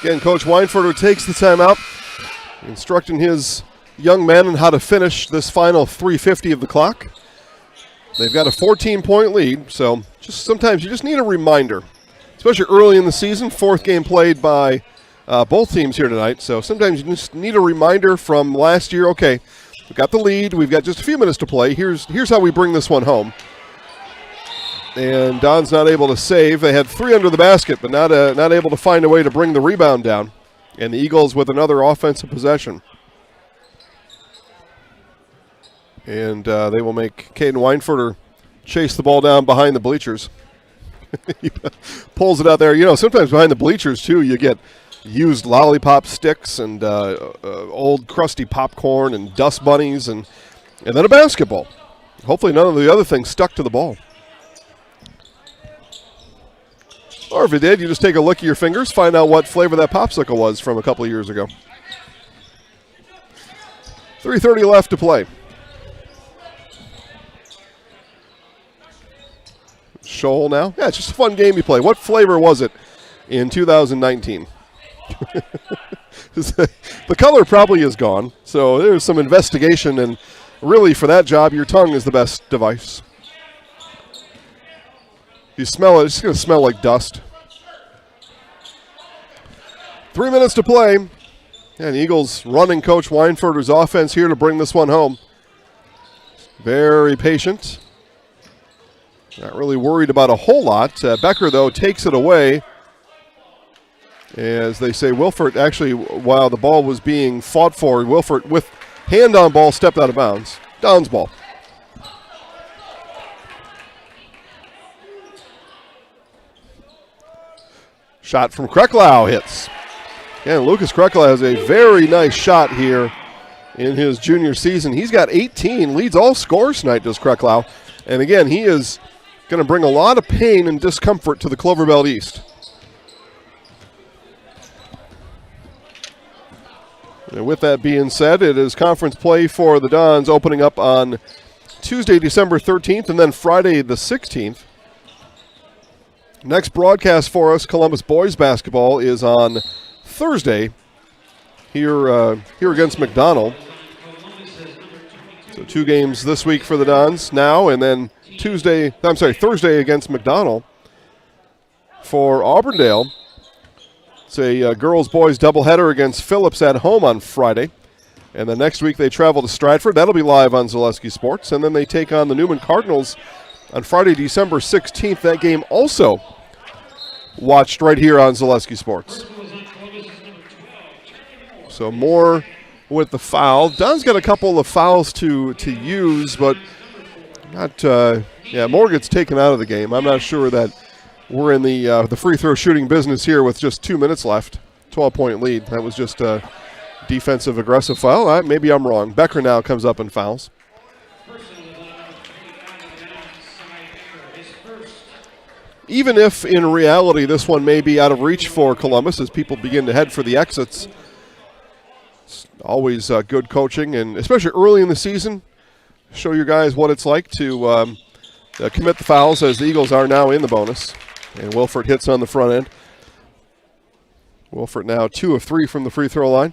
Again, Coach Weinfurter takes the timeout, instructing his young men on how to finish this final 3:50 of the clock. They've got a 14-point lead, so sometimes you just need a reminder, especially early in the season. 4th game played by both teams here tonight, so sometimes you just need a reminder from last year. Okay, we've got the lead. We've got just a few minutes to play. Here's how we bring this one home. And Don's not able to save. They had 3 under the basket, but not able to find a way to bring the rebound down. And the Eagles with another offensive possession. And they will make Caden Weinfurter chase the ball down behind the bleachers. He pulls it out there. You know, sometimes behind the bleachers, too, you get used lollipop sticks and old crusty popcorn and dust bunnies and then a basketball. Hopefully none of the other things stuck to the ball. Or if it did, you just take a look at your fingers, find out what flavor that popsicle was from a couple of years ago. 3:30 left to play. Shoal now. Yeah, it's just a fun game you play. What flavor was it in 2019? The color probably is gone, so there's some investigation, and really for that job, your tongue is the best device. You smell it, it's going to smell like dust. 3 minutes to play. And the Eagles running Coach Weinfurter's offense here to bring this one home. Very patient. Not really worried about a whole lot. Becker, though, takes it away. As they say, Wilford, actually, while the ball was being fought for, Wilford, with hand on ball, stepped out of bounds. Don's ball. Shot from Kreklau hits. And Lucas Kreklau has a very nice shot here in his junior season. He's got 18, leads all scorers tonight, does Kreklau. And again, he is going to bring a lot of pain and discomfort to the Clover Belt East. And with that being said, it is conference play for the Dons opening up on Tuesday, December 13th, and then Friday the 16th. Next broadcast for us, Columbus boys basketball, is on Thursday here against McDonell. So 2 games this week for the Dons now, and then Thursday against McDonell. For Auburndale, it's a girls-boys doubleheader against Phillips at home on Friday. And then next week they travel to Stratford. That'll be live on Zaleski Sports. And then they take on the Newman Cardinals on Friday, December 16th. That game also watched right here on Zaleski Sports. So more with the foul. Don's got a couple of fouls to use, but not. Moore gets taken out of the game. I'm not sure that we're in the free throw shooting business here with just 2 minutes left. 12-point lead. That was just a defensive aggressive foul. Maybe I'm wrong. Becker now comes up and fouls. Even if in reality this one may be out of reach for Columbus as people begin to head for the exits. It's always good coaching, and especially early in the season, show you guys what it's like to commit the fouls as the Eagles are now in the bonus. And Wilford hits on the front end. Wilford now 2 of 3 from the free throw line.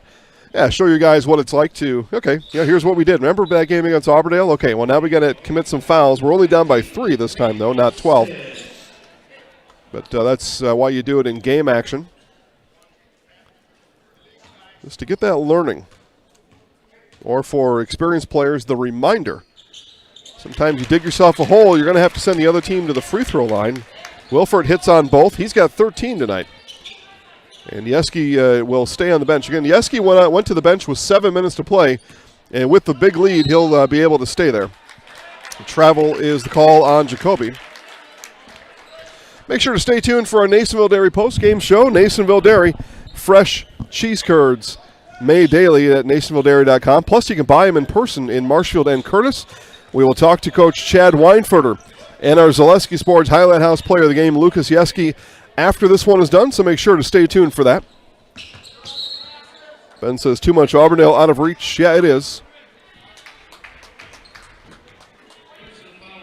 Yeah, show you guys what it's like to, here's what we did. Remember that game against Auburndale? Okay, well now we got to commit some fouls. We're only down by 3 this time, though, not 12. But that's why you do it in game action. Just to get that learning. Or for experienced players, the reminder. Sometimes you dig yourself a hole, you're going to have to send the other team to the free throw line. Wilford hits on both. He's got 13 tonight. And Yeski will stay on the bench. Again, Yeski went to the bench with 7 minutes to play. And with the big lead, he'll be able to stay there. Travel is the call on Jacoby. Make sure to stay tuned for our Nasonville Dairy post-game show. Nasonville Dairy, fresh cheese curds made daily at NasonvilleDairy.com. Plus, you can buy them in person in Marshfield and Curtis. We will talk to Coach Chad Weinfurter and our Zaleski Sports Highlight House player of the game, Lucas Yeski, after this one is done, so make sure to stay tuned for that. Ben says too much Auburndale out of reach. Yeah, it is.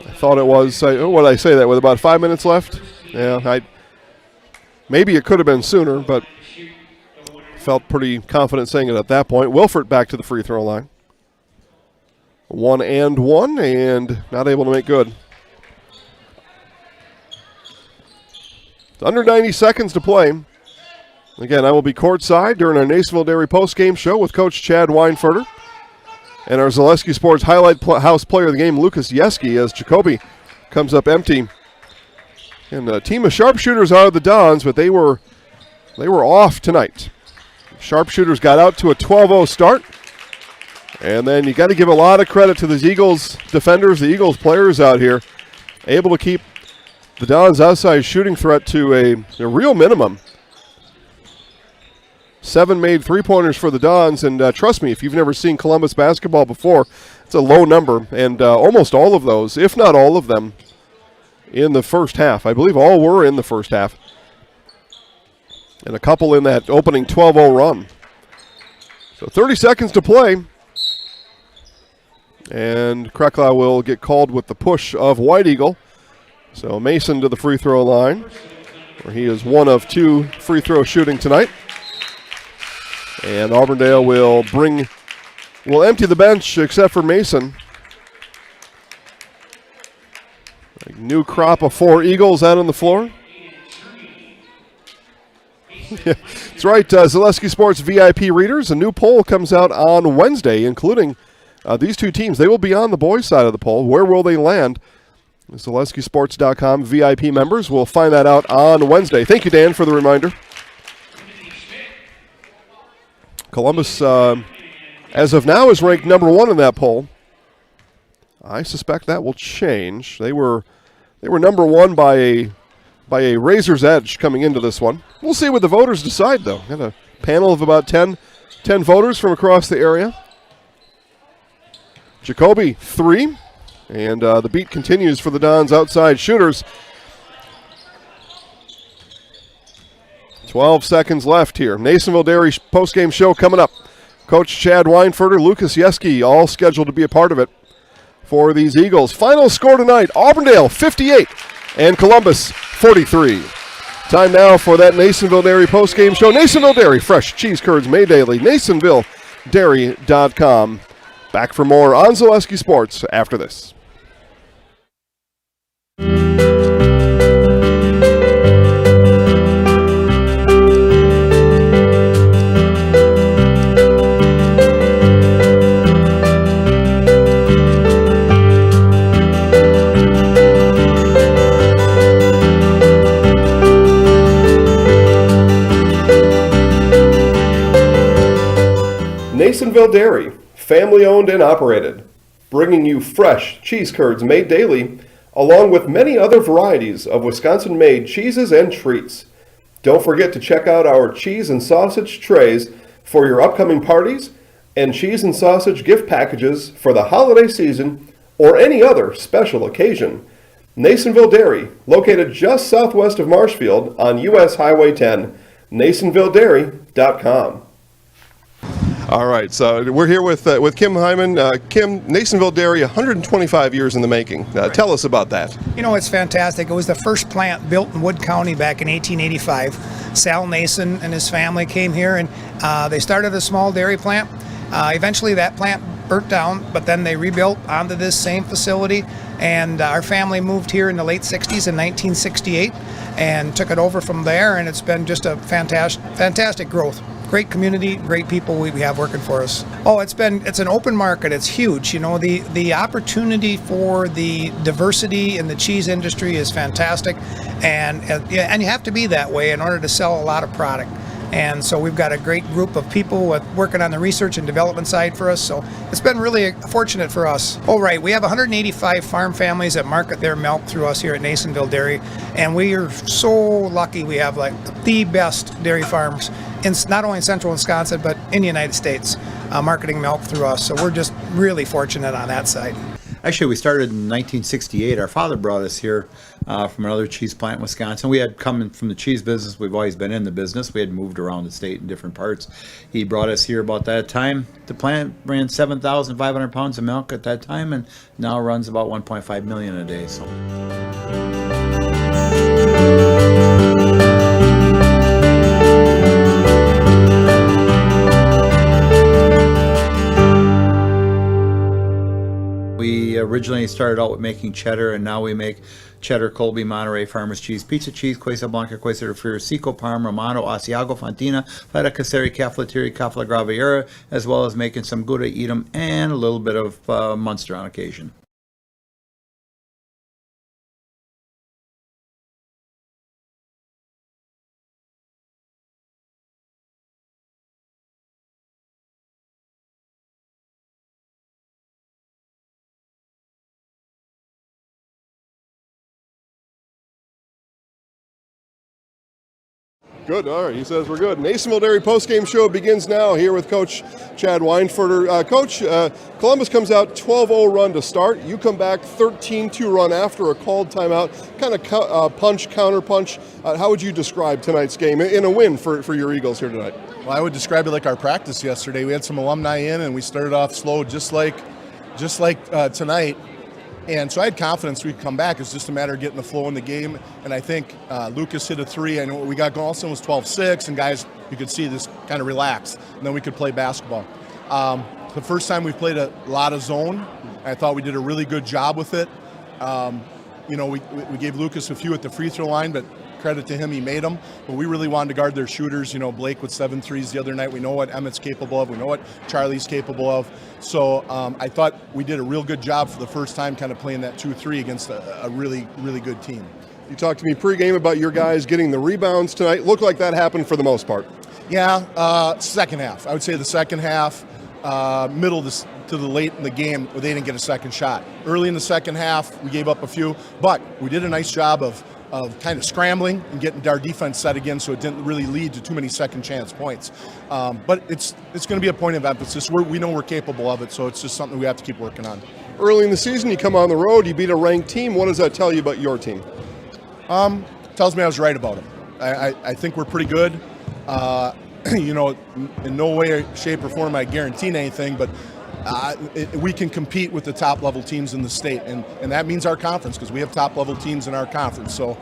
I thought it was. What did I say that with about 5 minutes left? Yeah, maybe it could have been sooner, but felt pretty confident saying it at that point. Wilford back to the free throw line. 1 and 1, and not able to make good. It's under 90 seconds to play. Again, I will be courtside during our Nasonville Dairy postgame show with Coach Chad Weinfurter and our Zaleski Sports Highlight House player of the game, Lucas Yeski, as Jacoby comes up empty. And a team of sharpshooters are the Dons, but they were off tonight. Sharpshooters got out to a 12-0 start. And then you got to give a lot of credit to the Eagles defenders, the Eagles players out here, able to keep the Dons' outside shooting threat to a real minimum. 7 made three-pointers for the Dons, and trust me, if you've never seen Columbus basketball before, it's a low number, and almost all of those, if not all of them, in the first half. I believe all were in the first half. And a couple in that opening 12-0 run. So 30 seconds to play. And Krekla will get called with the push of White Eagle. So Mason to the free throw line, where he is 1 of 2 free throw shooting tonight. And Auburndale will empty the bench except for Mason. A new crop of 4 Eagles out on the floor. Yeah, that's right, Zaleski Sports VIP readers. A new poll comes out on Wednesday, including these 2 teams. They will be on the boys' side of the poll. Where will they land? The ZaleskiSports.com VIP members will find that out on Wednesday. Thank you, Dan, for the reminder. Columbus, as of now, is ranked number 1 in that poll. I suspect that will change. They were number 1 by a razor's edge coming into this one. We'll see what the voters decide, though. Got a panel of about 10 voters from across the area. Jacoby, 3. And the beat continues for the Dons' outside shooters. 12 seconds left here. Nasonville Dairy postgame show coming up. Coach Chad Weinfurter, Lucas Yeski, all scheduled to be a part of it for these Eagles. Final score tonight, Auburndale 58 and Columbus 43. Time now for that Nasonville Dairy postgame show. Nasonville Dairy, fresh cheese curds made daily. NasonvilleDairy.com. Back for more on Zaleski Sports after this. Nasonville Dairy, family owned and operated, bringing you fresh cheese curds made daily, along with many other varieties of Wisconsin-made cheeses and treats. Don't forget to check out our cheese and sausage trays for your upcoming parties and cheese and sausage gift packages for the holiday season or any other special occasion. Nasonville Dairy, located just southwest of Marshfield on US Highway 10, NasonvilleDairy.com. All right, so we're here with Kim Hyman. Kim, Nasonville Dairy, 125 years in the making. Tell us about that. You know, it's fantastic. It was the first plant built in Wood County back in 1885. Sal Nason and his family came here, and they started a small dairy plant. Eventually that plant burnt down, but then they rebuilt onto this same facility, and our family moved here in the late 60s in 1968 and took it over from there, and it's been just a fantastic growth. Great community, great people we have working for us. Oh, it's an open market. It's huge. You know, the opportunity for the diversity in the cheese industry is fantastic, and you have to be that way in order to sell a lot of product. And so we've got a great group of people working on the research and development side for us. So it's been really fortunate for us. Oh, right. We have 185 farm families that market their milk through us here at Nasonville Dairy. And we are so lucky we have like the best dairy farms in not only in central Wisconsin, but in the United States, marketing milk through us. So we're just really fortunate on that side. Actually, we started in 1968. Our father brought us here from another cheese plant in Wisconsin. We had come from the cheese business. We've always been in the business. We had moved around the state in different parts. He brought us here about that time. The plant ran 7,500 pounds of milk at that time, and now runs about 1.5 million a day. So. We originally started out with making cheddar, and now we make cheddar, Colby, Monterey, Farmers cheese, pizza cheese, Quesa Blanca, Quesa de Friar, Seco, Parma, Romano, Asiago, Fontina, Feta Caseri, Cafflettieri, Cafla Graviera, as well as making some Gouda Edam and a little bit of Munster on occasion. Good, all right, he says we're good. Nasonville Dairy postgame show begins now here with Coach Chad Weinfurter. Coach, Columbus comes out 12-0 run to start. You come back 13-2 run after a called timeout. Kind of punch, counter punch. How would you describe tonight's game in a win for your Eagles here tonight? Well, I would describe it like our practice yesterday. We had some alumni in, and we started off slow just like tonight. And so I had confidence we could come back. It's just a matter of getting the flow in the game. And I think Lucas hit a three. I know what we got going. Also was 12-6, and guys, you could see this kind of relax. And then we could play basketball. The first time we played a lot of zone. I thought we did a really good job with it. You know, we gave Lucas a few at the free throw line, but credit to him, he made them. But we really wanted to guard their shooters. You know, Blake with 7 threes the other night. We know what Emmett's capable of. We know what Charlie's capable of. So I thought we did a real good job for the first time kind of playing that 2-3 against a really, really good team. You talked to me pregame about your guys getting the rebounds tonight. Looked like that happened for the most part. Yeah, second half. I would say the second half, middle to the late in the game, where they didn't get a second shot. Early in the second half, we gave up a few, but we did a nice job of kind of scrambling and getting our defense set again, so it didn't really lead to too many second chance points. But it's going to be a point of emphasis. We know we're capable of it, so it's just something we have to keep working on. Early in the season, you come on the road, you beat a ranked team. What does that tell you about your team? Tells me I was right about them. I think we're pretty good. You know, in no way, shape, or form I guarantee anything, but we can compete with the top-level teams in the state, and that means our conference, because we have top-level teams in our conference. So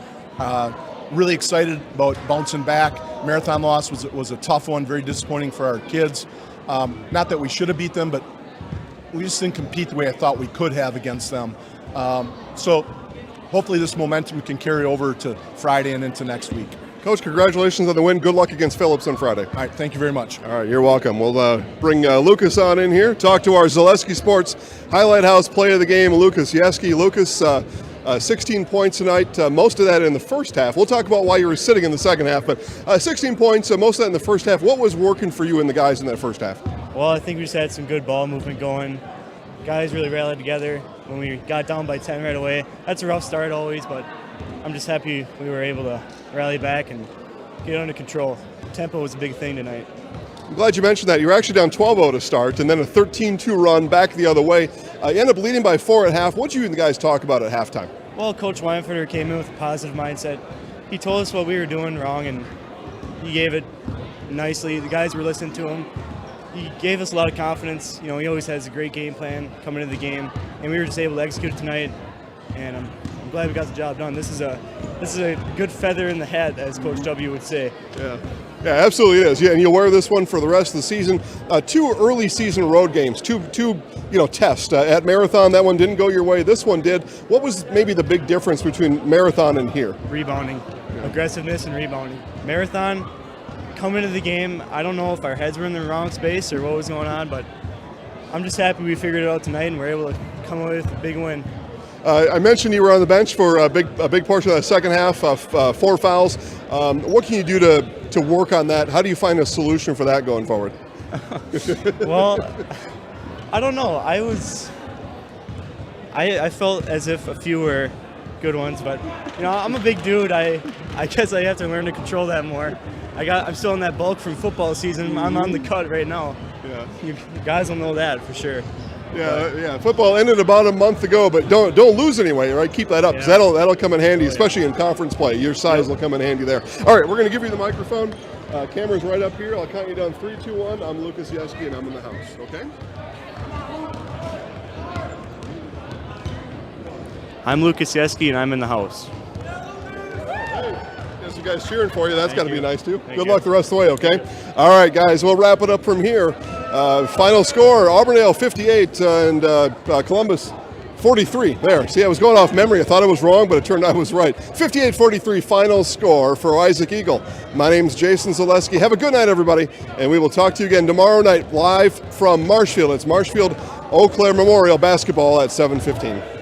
really excited about bouncing back. Marathon loss was a tough one, very disappointing for our kids. Not that we should have beat them, but we just didn't compete the way I thought we could have against them. So hopefully this momentum can carry over to Friday and into next week. Coach, congratulations on the win. Good luck against Phillips on Friday. All right, thank you very much. All right, you're welcome. We'll bring Lucas on in here, talk to our Zaleski Sports Highlight House play of the game, Lucas Yeski. Lucas, 16 points tonight, most of that in the first half. We'll talk about why you were sitting in the second half, but 16 points, most of that in the first half. What was working for you and the guys in that first half? Well, I think we just had some good ball movement going. Guys really rallied together when we got down by 10 right away. That's a rough start always, but I'm just happy we were able to rally back and get under control. Tempo was a big thing tonight. I'm glad you mentioned that. You were actually down 12-0 to start, and then a 13-2 run back the other way. You ended up leading by 4 at half. What did you and the guys talk about at halftime? Well, Coach Weinfurter came in with a positive mindset. He told us what we were doing wrong, and he gave it nicely. The guys were listening to him. He gave us a lot of confidence. You know, he always has a great game plan coming into the game, and we were just able to execute it tonight. And I'm glad we got the job done. This is a good feather in the hat, as Coach W would say. Yeah, absolutely it is. Yeah, and you'll wear this one for the rest of the season. 2 early season road games, two tests. At Marathon, that one didn't go your way. This one did. What was maybe the big difference between Marathon and here? Rebounding, aggressiveness, and rebounding. Marathon, coming into the game, I don't know if our heads were in the wrong space or what was going on, but I'm just happy we figured it out tonight and we're able to come away with a big win. I mentioned you were on the bench for a big portion of the second half, 4 fouls. What can you do to work on that? How do you find a solution for that going forward? Well, I don't know. I felt as if a few were good ones, but you know, I'm a big dude. I guess I have to learn to control that more. I'm still in that bulk from football season. I'm on the cut right now. Yeah, you guys will know that for sure. Yeah. Football ended about a month ago, but don't lose anyway, right? Keep that up, because that'll come in handy, especially in conference play. Your size will come in handy there. All right, we're going to give you the microphone. Camera's right up here. I'll count you down 3, 2, 1. I'm Lucas Yeski, and I'm in the house. Okay. I'm Lucas Yeski, and I'm in the house. There's some guys cheering for you. That's got to be nice too. Thank Good you. luck the rest of the way. Okay. All right, guys. We'll wrap it up from here. Final score: Auburndale 58 and Columbus 43. There. See, I was going off memory. I thought I was wrong, but it turned out I was right. 58-43 final score for Isaac Eagle. My name's Jason Zaleski. Have a good night, everybody, and we will talk to you again tomorrow night live from Marshfield. It's Marshfield Eau Claire Memorial Basketball at 7:15.